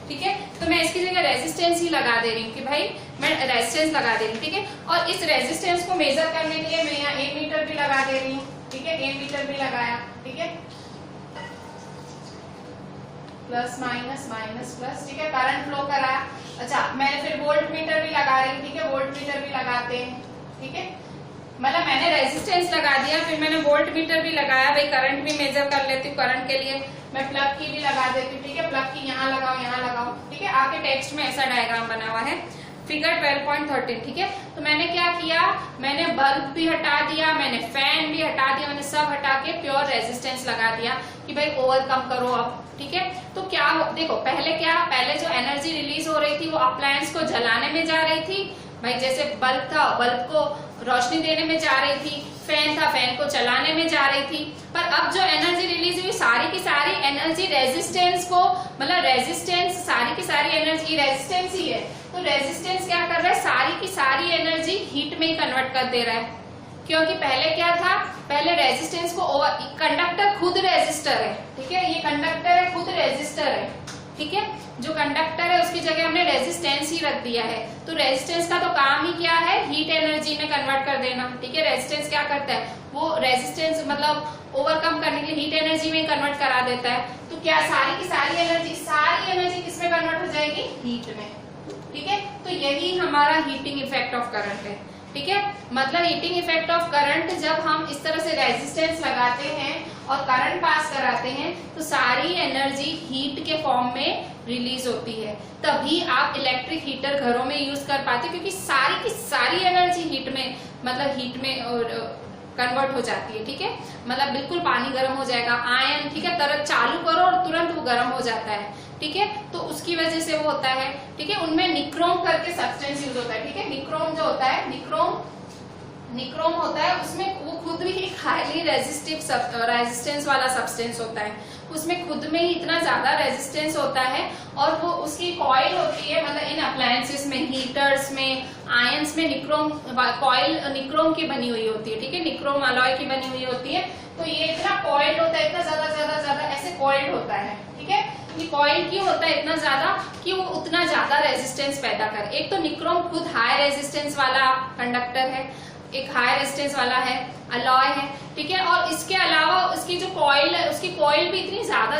S1: ठीक है, तो मैं इसकी जगह रेजिस्टेंस ही लगा दे रही हूँ कि भाई मैं रेजिस्टेंस लगा दे रही हूँ। ठीक है, और इस रेजिस्टेंस को मेजर करने के लिए मैं यहाँ एमीटर भी लगा दे रही हूँ। ठीक है, एमीटर भी लगाया। ठीक है, प्लस माइनस माइनस प्लस। ठीक है, करंट फ्लो करा। अच्छा, मैंने फिर वोल्ट मीटर भी लगा रही हूँ। ठीक है, वोल्ट मीटर भी लगाते हैं। ठीक है, मतलब मैंने रेजिस्टेंस लगा दिया, फिर मैंने वोल्ट मीटर भी लगाया। भाई करंट भी मेजर कर लेती हूँ, करंट के लिए मैं प्लग की भी लगा देती हूँ। ठीक है, प्लग की यहाँ लगाओ, यहाँ लगाओ। ठीक है, आपके टेक्स्ट में ऐसा डायग्राम बना हुआ है फिगर 12.13। ठीक है, तो मैंने क्या किया? मैंने बल्ब भी हटा दिया, मैंने फैन भी हटा दिया, मैंने सब हटा के प्योर रेजिस्टेंस लगा दिया कि भाई ओवरकम करो अब। ठीक है, तो क्या देखो पहले जो एनर्जी रिलीज हो रही थी वो अप्लायंस को जलाने में जा रही थी। भाई जैसे बल्ब था, बल्ब को रोशनी देने में जा रही थी, फैन था, फैन को चलाने में जा रही थी। पर अब जो एनर्जी रिलीज हुई सारी की सारी एनर्जी रेजिस्टेंस को, मतलब रेजिस्टेंस सारी की सारी एनर्जी रेजिस्टेंस ही है, तो रेजिस्टेंस क्या कर रहा है? सारी की सारी एनर्जी हीट में कन्वर्ट कर दे रहा है। क्योंकि पहले क्या था? पहले रेजिस्टेंस को कंडक्टर खुद रेजिस्टर है। ठीक है, ये कंडक्टर है, खुद रेजिस्टर है। ठीक है, जो कंडक्टर है उसकी जगह हमने रेजिस्टेंस ही रख दिया है। तो रेजिस्टेंस का तो काम ही क्या है? हीट एनर्जी में कन्वर्ट कर देना। ठीक है, रेजिस्टेंस क्या करता है? वो रेजिस्टेंस मतलब ओवरकम करने के लिए हीट एनर्जी में कन्वर्ट करा देता है। तो क्या सारी की सारी एनर्जी किसमें कन्वर्ट हो जाएगी? हीट में। ठीक है, तो यही हमारा हीटिंग इफेक्ट ऑफ करंट है। ठीक है, मतलब हीटिंग इफेक्ट ऑफ करंट जब हम इस तरह से रेजिस्टेंस लगाते हैं और करंट पास कराते हैं तो सारी एनर्जी हीट के फॉर्म में रिलीज होती है। तभी आप इलेक्ट्रिक हीटर घरों में यूज कर पाते, क्योंकि सारी की सारी एनर्जी हीट में कन्वर्ट हो जाती है। ठीक है, मतलब बिल्कुल पानी गर्म हो जाएगा, आयन, ठीक है, तरह चालू करो और तुरंत वो गर्म हो जाता है। ठीक है, तो उसकी वजह से वो होता है। ठीक है, उनमें निक्रोम करके सब्सटेंस यूज होता है। ठीक है, निक्रोम जो होता है, निक्रोम होता है, उसमें वो खुद भी एक हाईली रेजिस्टेंस वाला सब्सटेंस होता है। उसमें खुद में ही इतना ज्यादा रेजिस्टेंस होता है और वो उसकी कॉइल होती है, मतलब इन अप्लायंसेस में, हीटर्स में, आयंस में कॉइल निक्रोम की बनी हुई होती है। ठीक है, निक्रोम अलॉय की बनी हुई होती है। तो ये इतना कॉइल्ड होता है, इतना ज्यादा ऐसे कॉइल्ड होता है। ठीक है, ये कॉइल क्यों होता है इतना ज्यादा? कि वो उतना ज्यादा रेजिस्टेंस पैदा करे। एक तो निक्रोम खुद हाई रेजिस्टेंस वाला कंडक्टर है, एक हाई रेजिस्टेंस वाला है, अलॉय है। ठीक है, और इसके अलावा उसकी जो कॉइल है, उसकी कॉइल भी इतनी ज्यादा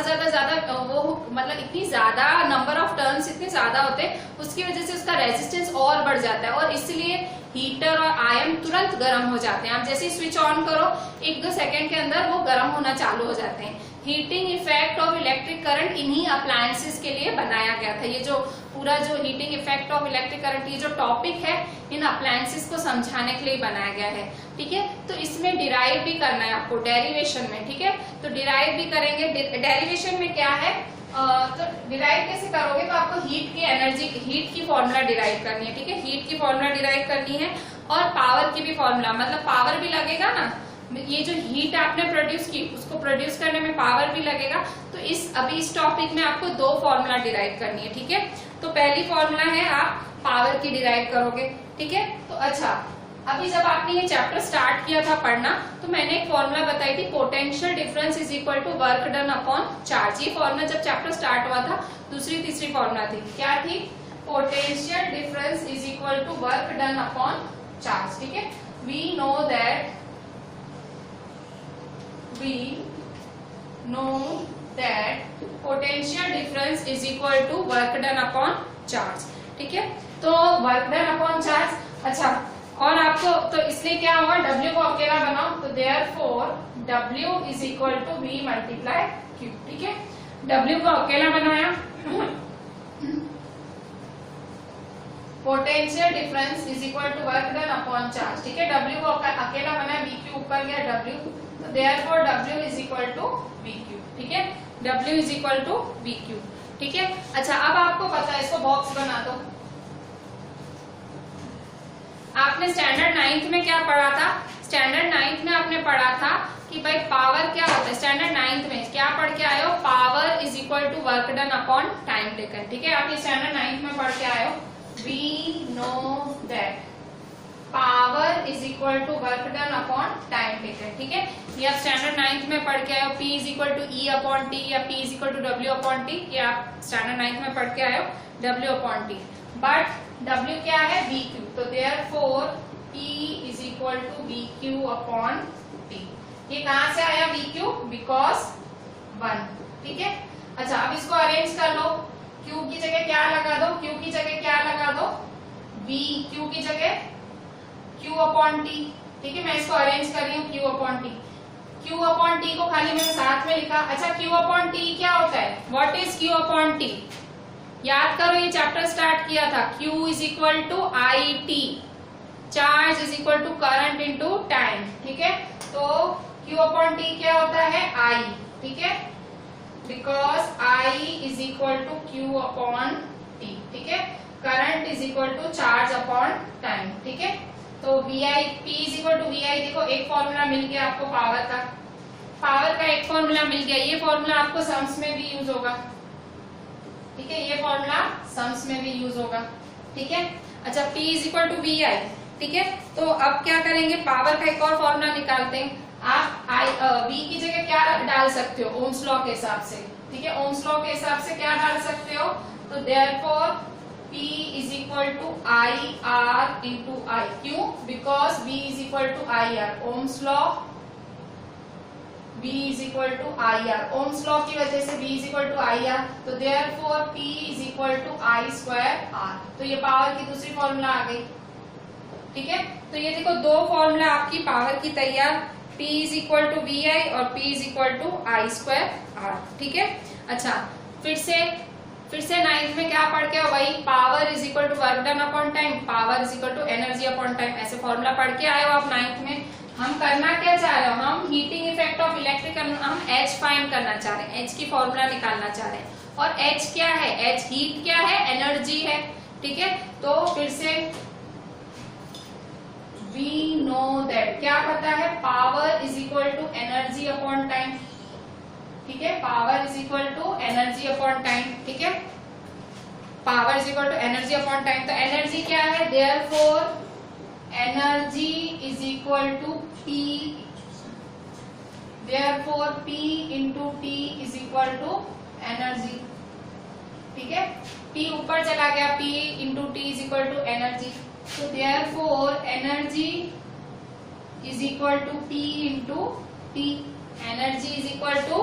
S1: वो मतलब इतनी ज्यादा नंबर ऑफ टर्न्स इतने ज्यादा होते हैं, उसकी वजह से उसका रेजिस्टेंस और बढ़ जाता है और इसलिए हीटर और आयन तुरंत गर्म हो जाते हैं। आप जैसे ही स्विच ऑन करो 1-2 सेकंड के अंदर वो गर्म होना चालू हो जाते हैं। Heating effect of electric current इन्हीं अप्लायंसेस के लिए बनाया गया था। ये जो पूरा जो heating effect of electric current, ये जो टॉपिक है, इन अप्लायंसेस को समझाने के लिए बनाया गया है। ठीक है, तो इसमें डिराइव भी करना है आपको डेरिवेशन में। ठीक है, तो डिराइव भी करेंगे। डेरिवेशन में क्या है? तो डिराइव कैसे करोगे? तो आपको हीट की एनर्जी, हीट की फॉर्मूला डिराइव करनी है। ठीक है, हीट की फॉर्मूला डिराइव करनी है और पावर की भी फॉर्मूला, मतलब पावर भी लगेगा ना, ये जो हीट आपने प्रोड्यूस की उसको प्रोड्यूस करने में पावर भी लगेगा। तो अभी इस टॉपिक में आपको 2 फॉर्मूला डिराइव करनी है। ठीक है, तो पहली फॉर्मूला है आप पावर की डिराइव करोगे। ठीक है, तो अच्छा, अभी जब आपने ये चैप्टर स्टार्ट किया था पढ़ना तो मैंने एक फॉर्मूला बताई थी, potential difference is equal to work done upon charge. ये फॉर्मूला जब चैप्टर स्टार्ट हुआ था दूसरी तीसरी फॉर्मूला थी। क्या थी? Potential difference is equal to work done upon charge. ठीक है, we know that potential difference is equal to work done upon charge। ठीक है, तो वर्क डन अपॉन चार्ज। अच्छा, और आपको तो इसलिए क्या होगा? W को अकेला बनाओ, तो therefore W is equal to V multiply Q। ठीक है, W को अकेला बनाया, potential difference is equal to work done upon charge. ठीक है, W को अकेला बनाया, VQ ऊपर गया W, तो therefore W is equal to VQ। ठीक है, W is equal to VQ। ठीक है, अच्छा, अब आपको पता है, इसको बॉक्स बना दो। आपने स्टैंडर्ड 9th में क्या पढ़ा था? स्टैंडर्ड 9th में आपने पढ़ा था कि भाई पावर क्या होता है, स्टैंडर्ड 9th में क्या पढ़ के आए हो, power is equal to work done upon time taken. ठीक है, आप ये स्टैंडर्ड 9th में पढ़ के आए हो। We know that power is equal to work done upon time taken. ठीक है, ये आप स्टैंडर्ड 9th में पढ़ के आए हो। P is equal to E upon T या P is equal to W upon T, ये आप स्टैंडर्ड 9th में पढ़ के आए हो, W अपॉन टी। बट W क्या है, VQ, तो therefore P is equal to VQ upon T। ये कहां से आया VQ, बिकॉज 1। ठीक है, अच्छा अब इसको अरेंज कर लो। Q की जगह क्या लगा दो, Q की जगह क्या लगा दो, VQ की जगह Q अपॉन टी। ठीक है, मैं इसको अरेंज कर रही हूँ Q upon T. Q upon T को खाली मैंने साथ में लिखा। अच्छा Q अपॉन टी क्या होता है, what is Q upon T, याद करो ये चैप्टर स्टार्ट किया था। Q is equal to I T, charge is equal to current into time. ठीक है, तो Q अपॉन टी क्या होता है, I। ठीक है, because I is equal to Q upon T. ठीक है, current is equal to charge upon time. ठीक है, तो VI P is equal to VI, देखो एक फॉर्मूला मिल गया आपको पावर का, पावर का एक फॉर्मूला मिल गया। ये फॉर्मूला आपको सम्स में भी यूज होगा। ठीक है, ये फॉर्मूला सम्स में भी यूज होगा। ठीक है, अच्छा P is equal to VI। ठीक है, तो अब क्या करेंगे, पावर का एक और फॉर्मूला निकालते हैं। आप V की जगह क्या डाल सकते हो, ओम्स लॉ के हिसाब से। ठीक है, ओम्स लॉ के हिसाब से क्या डाल सकते हो, तो therefore P is equal to I R into I. क्यों, because V is equal to I R, Ohm's law V is equal to I R, Ohm's law की वजह से V is equal to I R, तो therefore P is equal to I square R. तो ये power की दूसरी formula आ गई। ठीक है, तो ये देखो दो फॉर्मूला आपकी पावर की तैयार, P is equal to VI और P is equal to I square R. ठीक है, अच्छा फिर से 9th में क्या पढ़ के हो, वही power is equal to work done upon time, power is equal to energy upon time, ऐसे फॉर्मूला पढ़ के आए हो आप 9th में। हम करना क्या चाह रहे हो, हम हीटिंग इफेक्ट ऑफ इलेक्ट्रिक, हम H फाइंड करना चाह रहे हैं, H की फॉर्मूला निकालना चाह रहे हैं। और H क्या है, H हीट क्या है, एनर्जी है। ठीक है, तो फिर से वी नो दैट क्या पता है, power is equal to energy upon time. ठीक है, power is equal to energy upon time. ठीक है, power is equal to energy upon time, तो एनर्जी क्या है, therefore energy is equal to P, therefore P into T is equal to energy. ठीक है, P ऊपर चला गया, P into T is equal to energy, तो therefore energy is equal to P into T, energy is equal to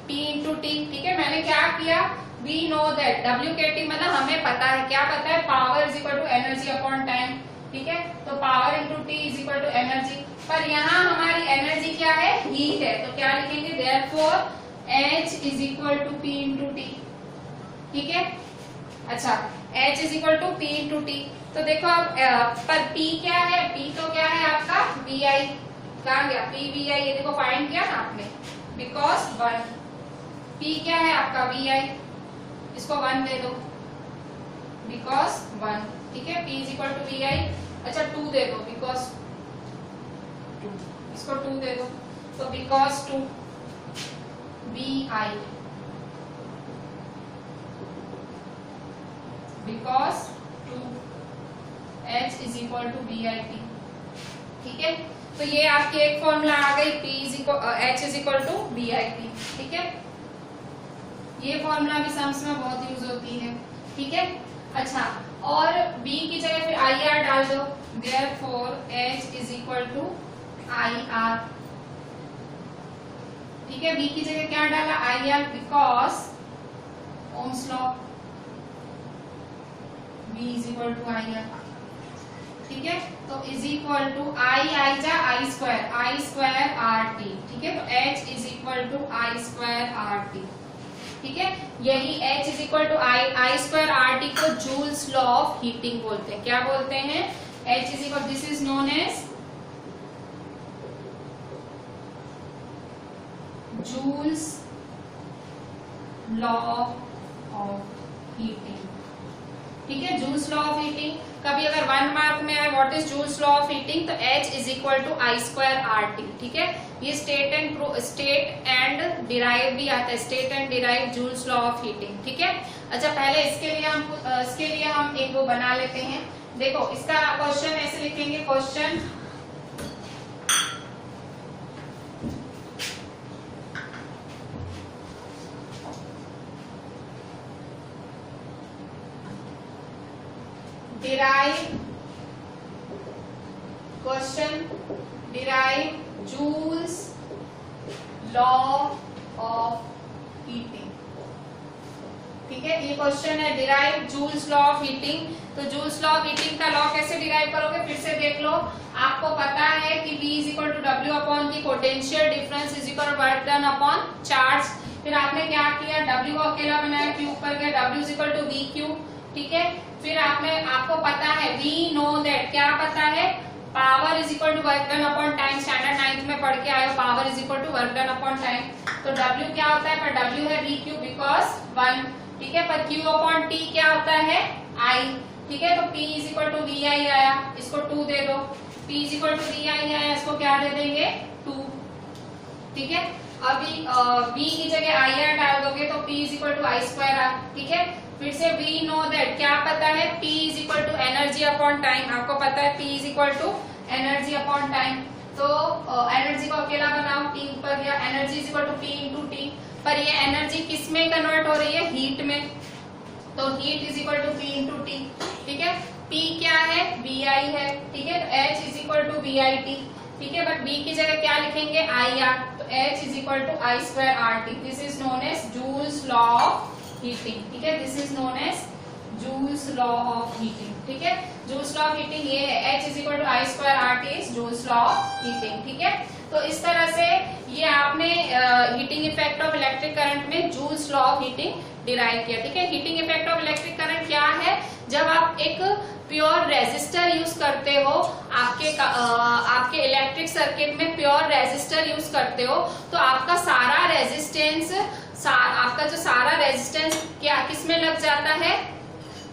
S1: P into T। ठीक है, मैंने क्या किया, वी नो दैट, WKT मतलब हमें पता है, क्या पता है, power is equal to energy upon time. ठीक है, तो power into T is equal to energy, पर यहाँ हमारी एनर्जी क्या है, हीट है, तो क्या लिखेंगे, therefore H is equal to P into T। ठीक है, अच्छा H is equal to P into T, तो देखो अब पर P क्या है, P तो क्या है आपका VI, कहाँ गया P VI, ये देखो फाइंड किया ना आपने, बिकॉज 1। P क्या है आपका VI, इसको 1 दे दो, बिकॉज 1। ठीक है, P is equal to VI, अच्छा 2 दे दो, बिकॉज 2, इसको 2 दे दो, तो because 2 VI, because 2 H is equal to VIT। ठीक है, तो ये आपकी एक फॉर्मूला आ गई, P is equal H is equal to VIT। ठीक है, ये फॉर्मूला भी सम्स में बहुत यूज होती है। ठीक है, अच्छा और B की जगह फिर IR डाल दो, therefore H is equal to IR। ठीक है, B की जगह क्या डाला, IR, because Ohm's law, B is equal to IR। ठीक है, तो इज इक्वल टू आई जा आई स्क्वायर RT। ठीक है, तो H is equal to I square RT। ठीक है, यही H is equal to I square RT को जूल्स लॉ ऑफ हीटिंग बोलते हैं। क्या बोलते हैं, H is equal, this is known as Joule's law of heating. ठीक है, जूल्स लॉ ऑफ हीटिंग, कभी अगर 1 मार्क में आए what is Joule's law of heating, तो H is equal to I²RT। ठीक है, ये स्टेट एंड डिराइव भी आता है, state and derive Joule's law of heating. ठीक है, अच्छा पहले इसके लिए हम एक वो बना लेते हैं। देखो इसका क्वेश्चन ऐसे लिखेंगे, question derive Joule's law of heating। ठीक है, ये क्वेश्चन है derive Joule's law of heating. तो जूल्स लॉ ऑफ हीटिंग का लॉ कैसे डिराइव करोगे, फिर से देख लो। आपको पता है कि V is equal to W upon the potential difference is equal to work done upon charge. फिर आपने क्या किया, W को अकेला बनाया, Q ऊपर गया, W is equal to VQ। ठीक है, फिर आपको पता है वी नो दैट, क्या पता है, power is equal to work done upon time. Standard 9th में पढ़ के आए हो, power is equal to work done upon time. तो W क्या होता है, पर W है VQ बिकॉज 1। ठीक है, पर Q अपॉन T क्या होता है, I। ठीक है, तो P is equal to VI आया, इसको 2 दे दो। P is equal to VI आया, इसको क्या दे देंगे, 2। ठीक है, अभी V की जगह IR डाल दोगे तो P is equal to I²R। ठीक है, फिर से वी नो दैट, क्या पता है, P is equal to energy upon time. आपको पता है P is equal to energy upon time. तो एनर्जी को अकेला बनाओ, T ऊपर गया, energy is equal to P into T। पर ये एनर्जी किस में कन्वर्ट हो रही है, हीट में। तो heat is equal to P into T। ठीक है, P क्या है, VI है। ठीक है, तो H is equal to VIT। ठीक है, बट B की जगह क्या लिखेंगे, IR। तो H is equal to I²RT। This is known as Joule's law of heating. ठीक है, this is known as Joule's law of heating. ठीक है, जूल्स लॉ ऑफ हीटिंग ये है, H is equal to I²RT is Joule's law of heating. ठीक है, तो इस तरह से ये आपने heating effect of electric current में Joule's law of heating derive किया। ठीक है, heating effect of electric current क्या है, जब आप एक प्योर रेजिस्टर यूज करते हो, आपके इलेक्ट्रिक सर्किट में प्योर रेजिस्टर यूज करते हो, तो आपका सारा रेजिस्टेंस क्या किसमें लग जाता है,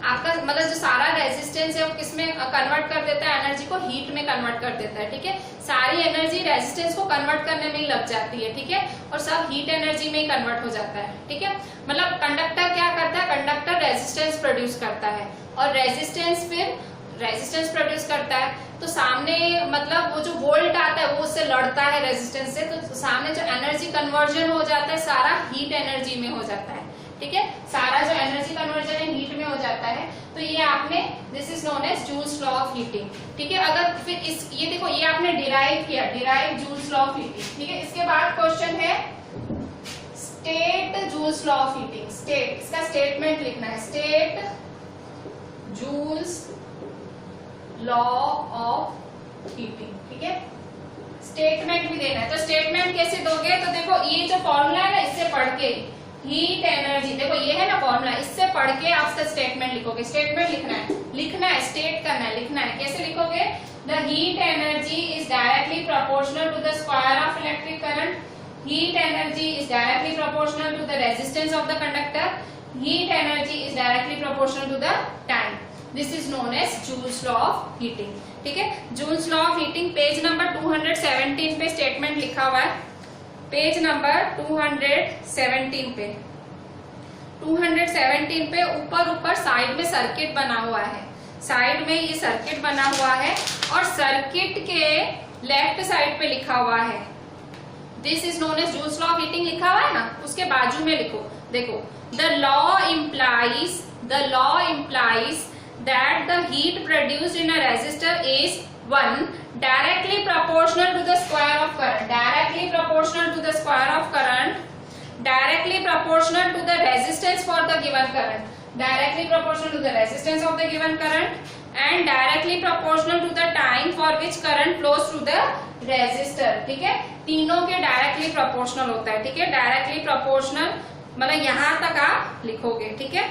S1: आपका मतलब जो सारा रेजिस्टेंस है वो किसमें कन्वर्ट कर देता है, एनर्जी को हीट में कन्वर्ट कर देता है। ठीक है, सारी एनर्जी रेजिस्टेंस को कन्वर्ट करने में ही लग जाती है। ठीक है, और सब हीट एनर्जी में ही कन्वर्ट हो जाता है। ठीक है, मतलब कंडक्टर क्या करता है, कंडक्टर रेजिस्टेंस प्रोड्यूस करता है, और रेजिस्टेंस फिर रेजिस्टेंस प्रोड्यूस करता है। तो सामने मतलब वो जो वोल्ट आता है वो उससे लड़ता है रेजिस्टेंस से, तो सामने जो एनर्जी कन्वर्जन हो जाता है सारा हीट एनर्जी में हो जाता है। ठीक है, सारा जो एनर्जी कन्वर्जन है हीट में हो जाता है। तो ये आपने, this is known as Joule's law of heating. ठीक है, अगर फिर ये देखो, ये आपने डिराइव किया, derive Joule's law of heating. ठीक है, इसके बाद क्वेश्चन है state Joule's law of heating. State, इसका स्टेटमेंट लिखना है, state Joule's law of heating. ठीक है, स्टेटमेंट भी देना है। तो स्टेटमेंट कैसे दोगे, तो देखो ये जो फॉर्मूला है ना, इससे पढ़ के हीट एनर्जी, देखो ये है ना फॉर्मूला, इससे पढ़ के आप इसका स्टेटमेंट लिखोगे। स्टेटमेंट लिखना है, स्टेट करना है, लिखना है। कैसे लिखोगे, the heat energy is directly proportional to the square of electric current. Heat energy is directly proportional to the resistance of the conductor. Heat energy is directly proportional to the time. This is known as Joule's law of heating. ठीक है, Joule's law of heating page number 217 पे statement लिखा हुआ है। Page number 217 पे 217 पे ऊपर side में सर्किट बना हुआ है। साइड में ये सर्किट बना हुआ है और सर्किट के लेफ्ट साइड पे लिखा हुआ है this is known as Joule's law of heating लिखा हुआ है ना, उसके बाजू में लिखो, देखो the law implies that the heat produced in a resistor is 1 directly proportional to the square of current, directly proportional to the square of current, directly proportional to the resistance for the given current, directly proportional to the resistance of the given current, and directly proportional to the time for which current flows through the resistor। ठीक है, तीनों के directly proportional होता है। ठीक है, directly proportional मतलब यहां तक आप लिखोगे। ठीक है,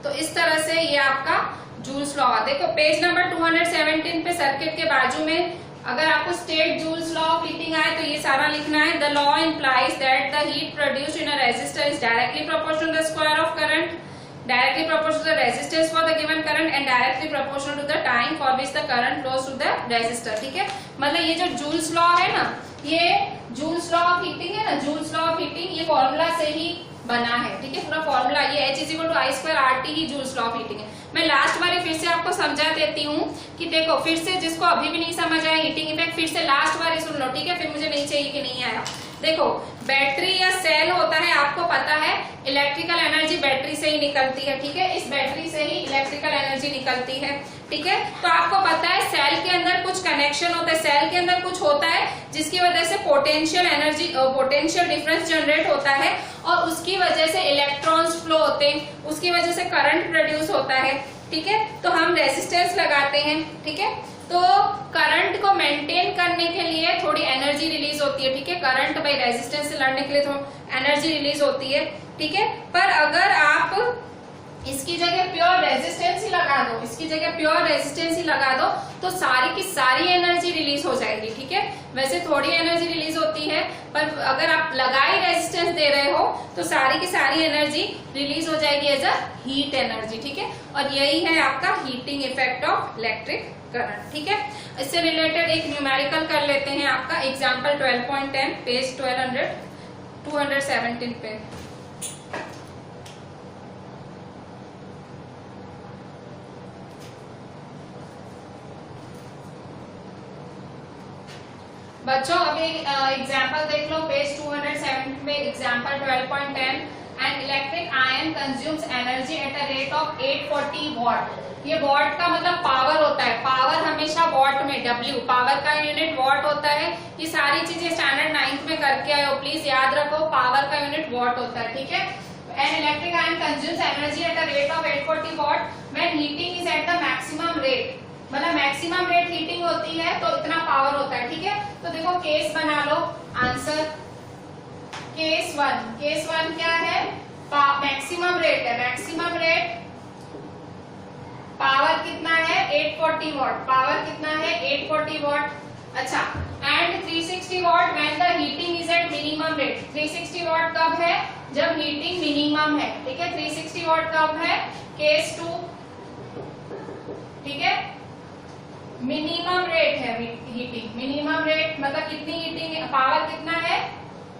S1: तो इस तरह से ये आपका जूल्स लॉ। देखो पेज नंबर 217 पे सर्किट के बाजू में अगर आपको state Joule's law of heating आए तो ये सारा लिखना है। The law implies that the heat produced in a resistor is directly proportional to the square of current, directly proportional to the resistance for the given current and directly proportional to the time for which the current flows to the resistor। ठीक है, मतलब ये जो joules law है ना, ये joules law of heating है ना, जूल्स लॉ ऑफ हीटिंग ये फॉर्मूला से ही बना है। ठीक है, पूरा फॉर्मूला ये H = I2RT he joules law of heating है। मैं लास्ट बार फिर से आपको समझा देती हूँ कि देखो, फिर से जिसको अभी भी नहीं समझ आया हीटिंग इफेक्ट, फिर से लास्ट बार सुन लो। ठीक है, फिर मुझे नहीं चाहिए कि नहीं आया। देखो, बैटरी या सेल होता है, आपको पता है इलेक्ट्रिकल एनर्जी बैटरी से ही निकलती है। ठीक है, इस बैटरी से ही इलेक्ट्रिकल एनर्जी निकलती है। ठीक है, तो आपको पता है सेल के अंदर कुछ कनेक्शन होता है, सेल के अंदर कुछ होता है जिसकी वजह से potential energy, potential difference generate होता है और उसकी वजह से इलेक्ट्रॉन्स फ्लो होते हैं, उसकी वजह से करंट प्रोड्यूस होता है। ठीक है, तो हम रेजिस्टेंस लगाते हैं। ठीक है, तो करंट को मेंटेन करने के लिए थोड़ी एनर्जी रिलीज होती है। ठीक है, करंट बाई रेजिस्टेंस से लड़ने के लिए थोड़ी एनर्जी रिलीज होती है। ठीक है, पर अगर आप इसकी जगह प्योर रेजिस्टेंस ही लगा दो, इसकी जगह प्योर रेजिस्टेंस ही लगा दो, तो सारी की सारी एनर्जी रिलीज हो जाएगी। ठीक है, वैसे थोड़ी एनर्जी रिलीज होती है, पर अगर आप लगाई रेजिस्टेंस दे रहे हो तो सारी की सारी एनर्जी रिलीज हो जाएगी एज अ हीट एनर्जी। ठीक है, और यही है आपका heating effect of electric current. ठीक है, इससे रिलेटेड एक न्यूमेरिकल कर लेते हैं। आपका एग्जाम्पल 12.10 पेज 217 पे। बच्चों अभी एग्जाम्पल देख लो, पेज 207 में example 12.10। An electric ion consumes energy at a rate of 840 what. ये वॉट का मतलब पावर होता है, पावर हमेशा वॉट में, W पावर का यूनिट वॉट होता है। ये सारी चीजें स्टैंडर्ड 9th में करके आए हो, प्लीज याद रखो, पावर का यूनिट वॉट होता है। ठीक है, an electric ion consumes energy at a rate of 840 what when heating is at the maximum rate, मतलब मैक्सिमम रेट हीटिंग होती है तो इतना पावर होता है। ठीक है, तो देखो केस बना लो, आंसर केस वन क्या है, मैक्सिमम रेट है, मैक्सिमम रेट पावर कितना है 840 वॉट, पावर कितना है 840 वॉट। अच्छा, and 360 what when the heating is at minimum rate. 360 what कब है, जब हीटिंग मिनिमम है। ठीक है, 360 वॉट कब है, केस 2। ठीक है, मिनिमम रेट है हीटिंग, मिनिमम रेट मतलब कितनी हीटिंग, पावर कितना है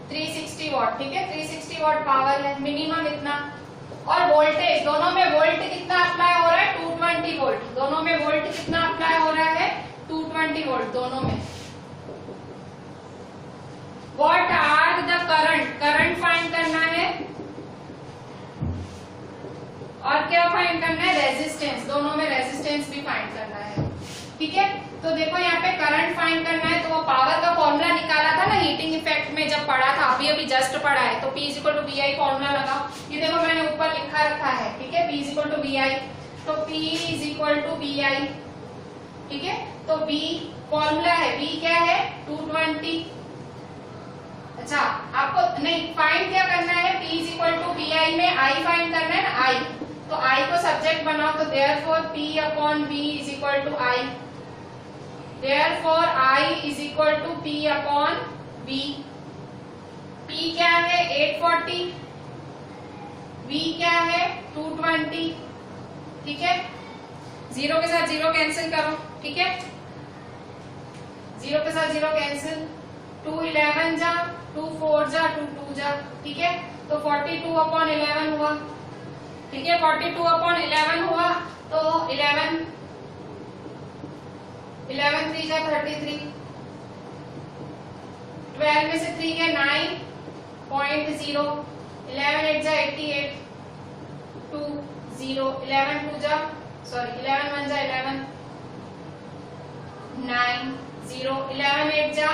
S1: 360 वॉट। ठीक है, 360 वॉट पावर है, मिनिमम इतना। और वोल्टेज, दोनों में वोल्ट कितना अप्लाई हो रहा है 220 वोल्ट, दोनों में वोल्ट कितना अप्लाई हो रहा है 220 वोल्ट दोनों में। What are the current, current find करना है और क्या फाइंड करना है, रेजिस्टेंस, दोनों में रेजिस्टेंस भी फाइंड करना है। ठीक है, तो देखो यहाँ पे करंट फाइंड करना है, तो वो पावर का फॉर्मूला निकाला था ना हीटिंग इफेक्ट में जब पढ़ा था, अभी जस्ट पढ़ा है, तो P = VI फॉर्मूला लगाओ। ये देखो मैंने ऊपर लिखा रखा है। ठीक है, P = VI, तो P = VI। ठीक है, तो V फॉर्मूला है, V क्या है 220। अच्छा, आपको नहीं फाइंड क्या करना है, P = VI में I फाइंड करना है ना, I, तो I को सब्जेक्ट बनाओ, तो therefore P/V = I, therefore I = P/V। P क्या है 840, V क्या है 220। ठीक है, जीरो के साथ जीरो कैंसिल करो। ठीक है, जीरो के साथ जीरो कैंसिल, 2 11 जा, 2 4 जा, 2 2 जा। ठीक है, तो 42/11 हुआ। ठीक है, 42/11 हुआ, तो 11 3 जा 33, 12 में से 3 गए 9.0, 11 8 जा 88, 2 0, 11 2 जा, सॉरी 11 1 जा 11, 9 0, 11 8 जा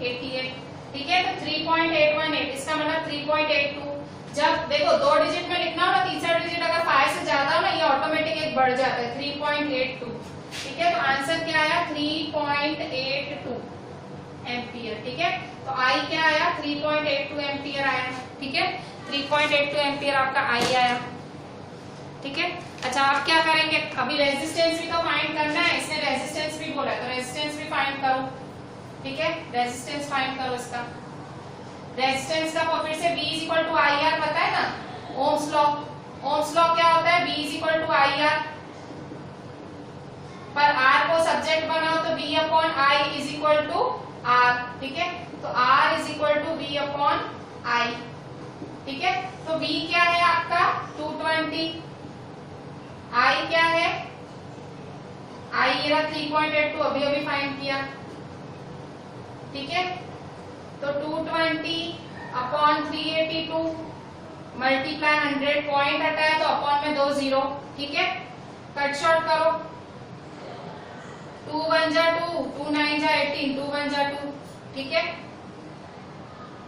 S1: 88। ठीक है, तो 3.818, इसका मतलब 3.82। जब देखो 2 डिजिट में लिखना हो ना, तीसरा डिजिट अगर 5 से ज्यादा हो ना, ये ऑटोमेटिक एक बढ़ जाता है 3.82। ठीक है, तो आंसर क्या आया 3.82 एम्पियर। ठीक है, तो आई क्या आया 3.82 एम्पियर आया। ठीक है, 3.82 एम्पियर आपका आई आया। ठीक है। अच्छा आप क्या करेंगे, अभी रेजिस्टेंस भी तो फाइंड करना है, इसने रेजिस्टेंस भी बोला है तो रेजिस्टेंस भी फाइंड करो, ठीक है। रेजिस्टेंस फाइंड करो इसका, रेजिस्टेंस का फिर से V is equal to I R पता है ना, ओम्स लॉ। ओम्स लॉ क्या होता है, V is equal to I R, पर R को सब्जेक्ट बनाओ तो V upon I is equal to R, ठीक है। तो R is equal to V upon I, ठीक है। तो V क्या है आपका 220, I क्या है, I ये रहा 3.82, अभी अभी फाइंड किया, ठीक है। तो 220 अपॉन 382 मल्टीप्लाई 100, पॉइंट हटाया तो अपॉन में 2 जीरो, ठीक है। कट शॉर्ट करो, 2 1 जा 2, 2 9 जा 18, 2 1 जा 2, ठीक है।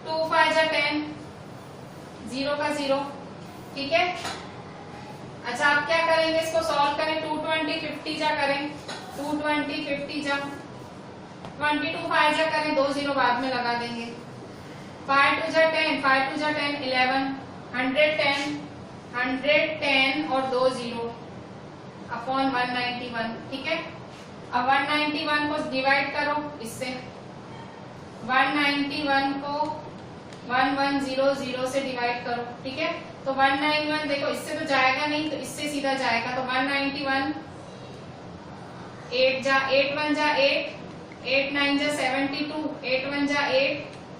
S1: 2 5 जा 10, 0 का 0, ठीक है। अच्छा आप क्या करेंगे, इसको सॉल्व करें, 220 50 जा करें, 220 50 जा 22 5 जा करें, 2 जीरो बाद में लगा देंगे, 5 2 जा 10, 5 2 जा 10 11, 110 और 2 जीरो अपॉन 191, ठीक है। अब 191 को डिवाइड करो इससे, 191 को 1100 से डिवाइड करो, ठीक है। तो 191 देखो इससे तो जाएगा नहीं, तो इससे सीधा जाएगा, तो 191 8 जा 8 1 जा 8, 8 9 जा 72, 8 1 जा 8,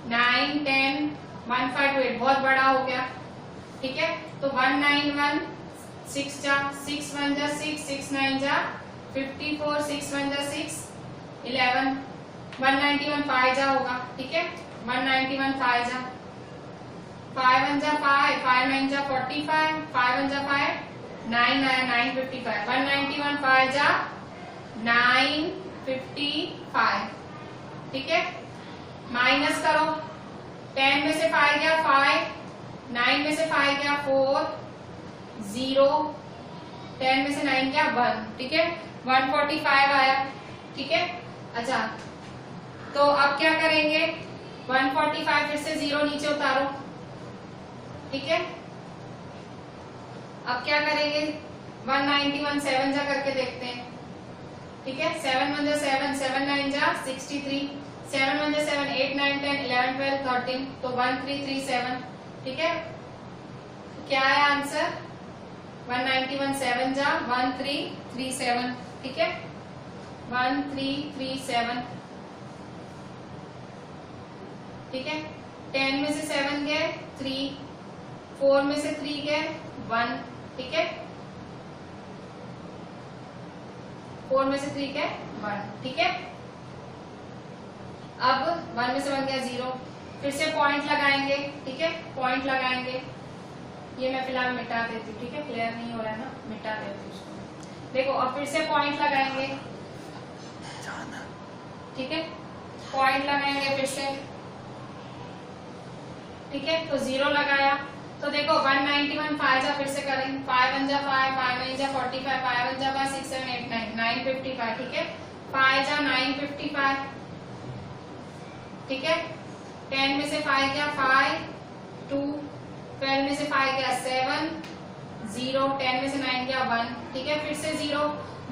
S1: 9 10 158, बहुत बड़ा हो गया, ठीक है। तो 191 6 जा 6 1 जा 6, 6 9 जा 54, 6 1 जा 6 11, 191 5 जा होगा, ठीक है। 191 5 जा, 5 1 जा 5, 5 9 जा 45, 5 1 जा 5, 9 आया 955, 191 5 जा 955, ठीक है। माइनस करो, 10 में से 5 गया 5, 9 में से 5 गया 4, 0, 10 में से 9 गया 1, ठीक है। 145 आया, ठीक है। अच्छा तो अब क्या करेंगे, 145 फिर से 0 नीचे उतारो, ठीक है। अब क्या करेंगे, 191 7 जा करके देखते हैं, ठीक है। 7 1 जा 7, 7 9 जा 63, 7 1 जा 7, 8 9 10 11 12 13, तो 1337, ठीक है। क्या है आंसर, 191 7 जा 1337, ठीक है। 1337, ठीक है। 10 में से 7 गए 3, 4 में से 3 गए 1, ठीक है। 4 में से 3 गए 1, ठीक है। अब 1 में से 1 गया 0, फिर से पॉइंट लगाएंगे, ठीक है। पॉइंट लगाएंगे, ये मैं फिलहाल मिटा देती हूँ, ठीक है। क्लियर नहीं हो रहा है ना, मिटा देती हूँ उसको। देखो अब फिर से पॉइंट लगाएंगे, ठीक है। पॉइंट लगाएंगे फिर से, ठीक है। तो 0 लगाया, तो देखो 191 5 जा फिर से करेंगे, 5 1 जा 5, 5 9 जा 45, 5 1 जा 5, 6 7 8 9 955, ठीक है। 5 जा 955, ठीक है। 10 में से 5 गया 5 2, 12 में से 5 गया 7 0, 10 में से 9 गया 1, ठीक है। फिर से 0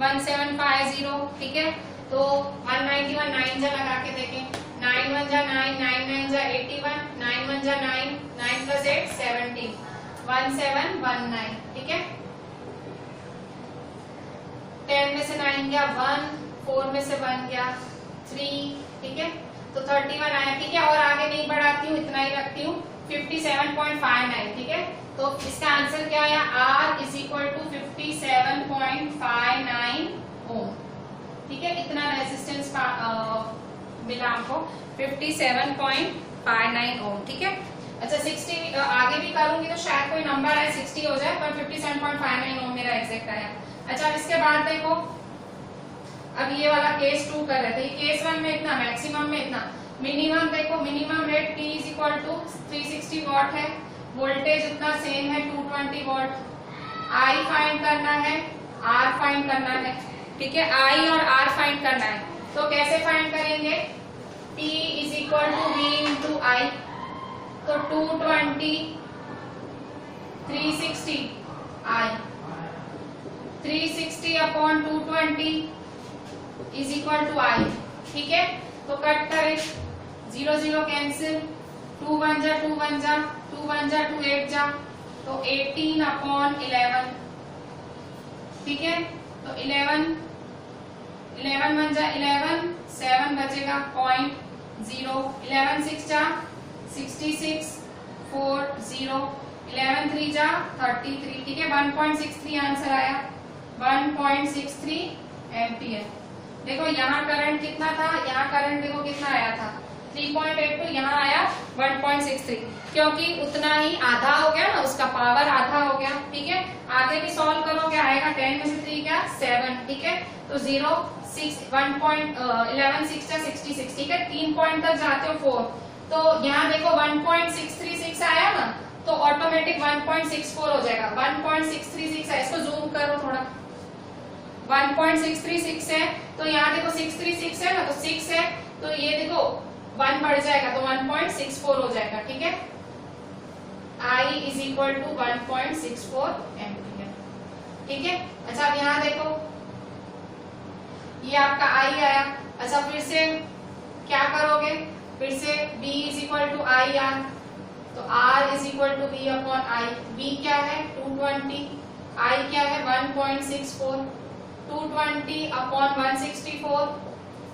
S1: 1750, ठीक है। तो 191 9 जा लगा के देखें, 9 1 जा 9, 9 9 जा 81, 9 1 जा 9, 9 प्लस 8 17, 1719, ठीक है। 10 में से 9 गया 1, 4 में से 1 गया 3, ठीक है। तो 31 आया, ठीक है। और आगे नहीं बढ़ाती हूँ, इतना ही रखती हूँ, 57.59, ठीक है। तो इसका आंसर क्या आया, R इज इक्वल टू 57.59 ओम, ठीक है। इतना रेजिस्टेंस मिला आपको 57.59 ओम, ठीक है। अच्छा 60 आगे भी करूंगी तो शायद कोई नंबर आए 60 हो जाए, पर 57.59 ओम मेरा एग्जैक्ट आया। अच्छा इसके बाद देखो, अब ये वाला केस 2 कर रहे थे, केस 1 में इतना, मैक्सिमम में इतना, मिनिमम देखो, minimum rate P is equal to 360 watt है, वोल्टेज उतना सेम है 220 वॉट, I फाइंड करना है, R फाइंड करना है, ठीक है। I और R फाइंड करना है, तो कैसे फाइंड करेंगे, P is equal to V into I, तो 220 360 I, 360 upon 220 is equal to I. ठीक है, तो कट करें, 0 0 कैंसिल, 2 1 जा 2 1 जा 2 1 जा 2 8 जा, तो 18 अपॉन 11। ठीक है, तो 11 1 जा 11, 7 बचेगा 0.0, 11 6 जा 66, 4 0, 11 3 जा 33। ठीक है, 1.63 आंसर आया, 1.63 एम्पियर। देखो यहाँ करंट कितना था, यहाँ करंट देखो कितना आया था 3.82, यहाँ आया 1.63, क्योंकि उतना ही आधा हो गया ना, उसका पावर आधा हो गया। ठीक है, आगे भी सॉल्व करो, क्या आएगा, 10 में से 3 क्या 7। ठीक है, तो 0 6 11 6 जा 66। ठीक है, 3 पॉइंट तक जाते हो 4, तो यहाँ देखो 1.636 आया ना, तो ऑटोमेटिक 1.64 हो जाएगा। 1.636 है, इसको जूम करो थोड़ा, 1.636 है, तो यहाँ देखो 636 है ना, तो 6 है, तो ये देखो 1 बढ़ जाएगा, तो 1.64 हो जाएगा। ठीक है, I is equal to 1.64 ampere. ठीक है, अच्छा अब यहाँ देखो, ये आपका I आया। अच्छा फिर से क्या करोगे, फिर से B is equal to I R, तो R is equal to B upon I। B क्या है 220, I क्या है 1.64, 220 अपॉन 164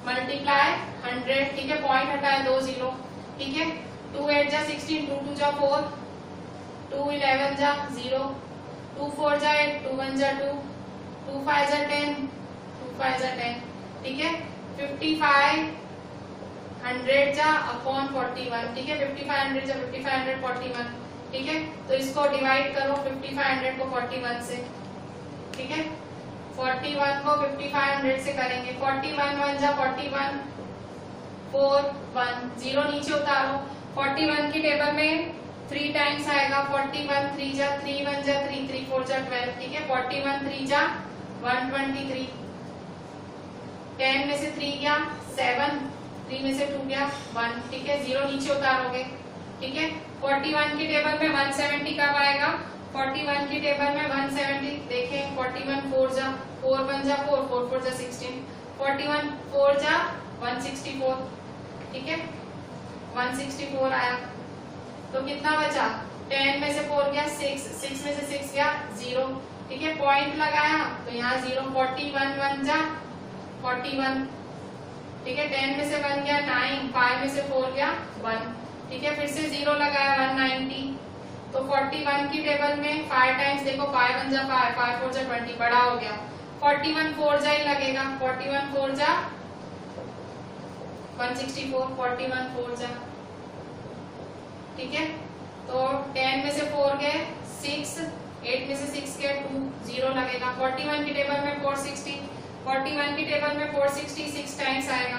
S1: मल्टीप्लाई 100। ठीक है, पॉइंट हटाए 2 0। ठीक है, 2 8 जा 16, 2 2 जा 4, 2 11 जा 0, 2 4 जा 8, 2 1 जा 2, 2 5 जा 10, 2 5 जा 10। ठीक है, 55 100 जा अपॉन 41। ठीक है, 5500 जा 5500 41। ठीक है, तो इसको डिवाइड करो 5500 को 41 से। ठीक है, 41 को 5500 से करेंगे, 41 1 जा 41, 4 1 0 नीचे उतारो, 41 की टेबल में 3 टाइम्स आएगा, 41 3 जा 3 1 जा 3 3 4 जा 12। ठीक है, 41 3 जा 123, 10 में से 3 गया 7, 3 में से 2 गया 1। ठीक है, 0 नीचे उतारोगे। ठीक है, 41 की टेबल में 170 कब आएगा, 41 की टेबल में 170 देखें, 41 4 जा 4 1 जा 4, 4 4 जा 16, 41 4 जा 164। ठीक है, 164 आया, तो कितना बचा, 10 में से 4 गया 6, 6 में से 6 गया 0। ठीक है, पॉइंट लगाया, तो यहाँ 0, 41 1 जा 41। ठीक है, 10 में से 1 गया 9, 5 में से 4 गया 1। ठीक है, फिर से 0 लगाया 190, तो 41 की टेबल में 5 टाइम्स देखो, 5 1 जा 5, 5 4 जा 20, बड़ा हो गया, 41 4 जा ही लगेगा, 41 4 जा 164, 41 4 जा। ठीक है, तो 10 में से 4 गए 6, 8 में से 6 गए 2, 0 लगेगा, 41 की टेबल में 460, 41 की टेबल में 460 6 टाइम्स आएगा,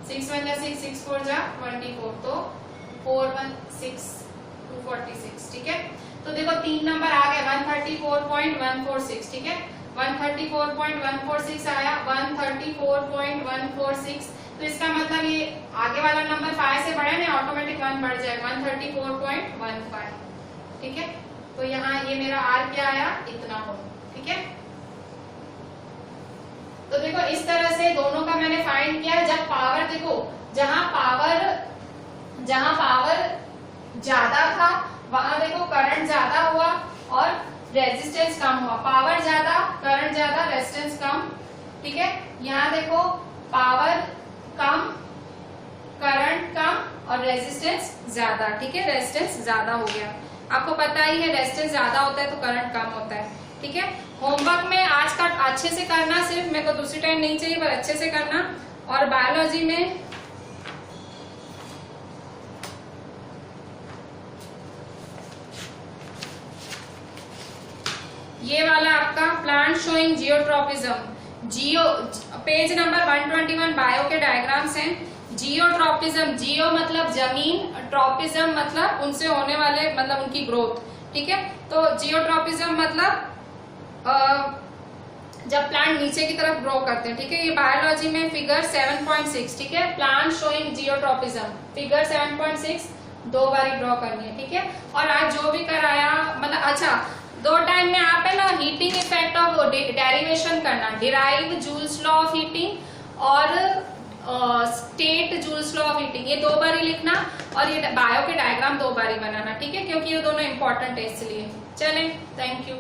S1: 6 1 जा 6, 6 4 जा 24, तो 4 1 6 246। ठीक है, तो देखो 3 नंबर आ गए, 134.146। ठीक है, 134.146 आया, 134.146, तो इसका मतलब ये आगे वाला नंबर 5 से बढ़े ना, ऑटोमेटिक 1 बढ़ जाएगा, 134.15। ठीक है, तो यहाँ ये मेरा R क्या आया, इतना हो। ठीक है, तो देखो इस तरह से दोनों का मैंने फाइंड किया। जब पावर देखो, जहां पावर ज्यादा था वहां देखो करंट ज्यादा हुआ और रेजिस्टेंस कम हुआ, पावर ज्यादा करंट ज्यादा रेजिस्टेंस कम। ठीक है, यहाँ देखो पावर कम करंट कम और रेजिस्टेंस ज्यादा। ठीक है, रेजिस्टेंस ज्यादा हो गया, आपको पता ही है रेजिस्टेंस ज्यादा होता है तो करंट कम होता है। ठीक है, होमवर्क में आज का अच्छे से करना, सिर्फ मेरे को दूसरी टाइम नहीं चाहिए पर अच्छे से करना। और बायोलॉजी में ये वाला आपका प्लांट शोइंग जियोट्रोपिज्म, जियो पेज नंबर 121 बायो के डायग्राम्स हैं। जियोट्रोपिज्म, जियो मतलब जमीन, ट्रोपिज्म मतलब उनसे होने वाले मतलब उनकी ग्रोथ। ठीक है, तो जियोट्रोपिज्म मतलब जब प्लांट नीचे की तरफ ग्रो करते हैं। ठीक है, ये बायोलॉजी में फिगर 7.6। ठीक है, प्लांट शोइंग जियोट्रोपिज्म फिगर 7.6 दो बार ड्रॉ करनी है। ठीक है, और आज जो भी कराया मतलब अच्छा 2 टाइम में आप है ना हीटिंग इफेक्ट ऑफ डेरिवेशन करना, derive Joule's law of heating और state Joule's law of heating, ये 2 बार ही लिखना और ये बायो के डायग्राम 2 बार ही बनाना, ठीक है, क्योंकि ये दोनों इंपॉर्टेंट है इसलिए। चलें, थैंक यू।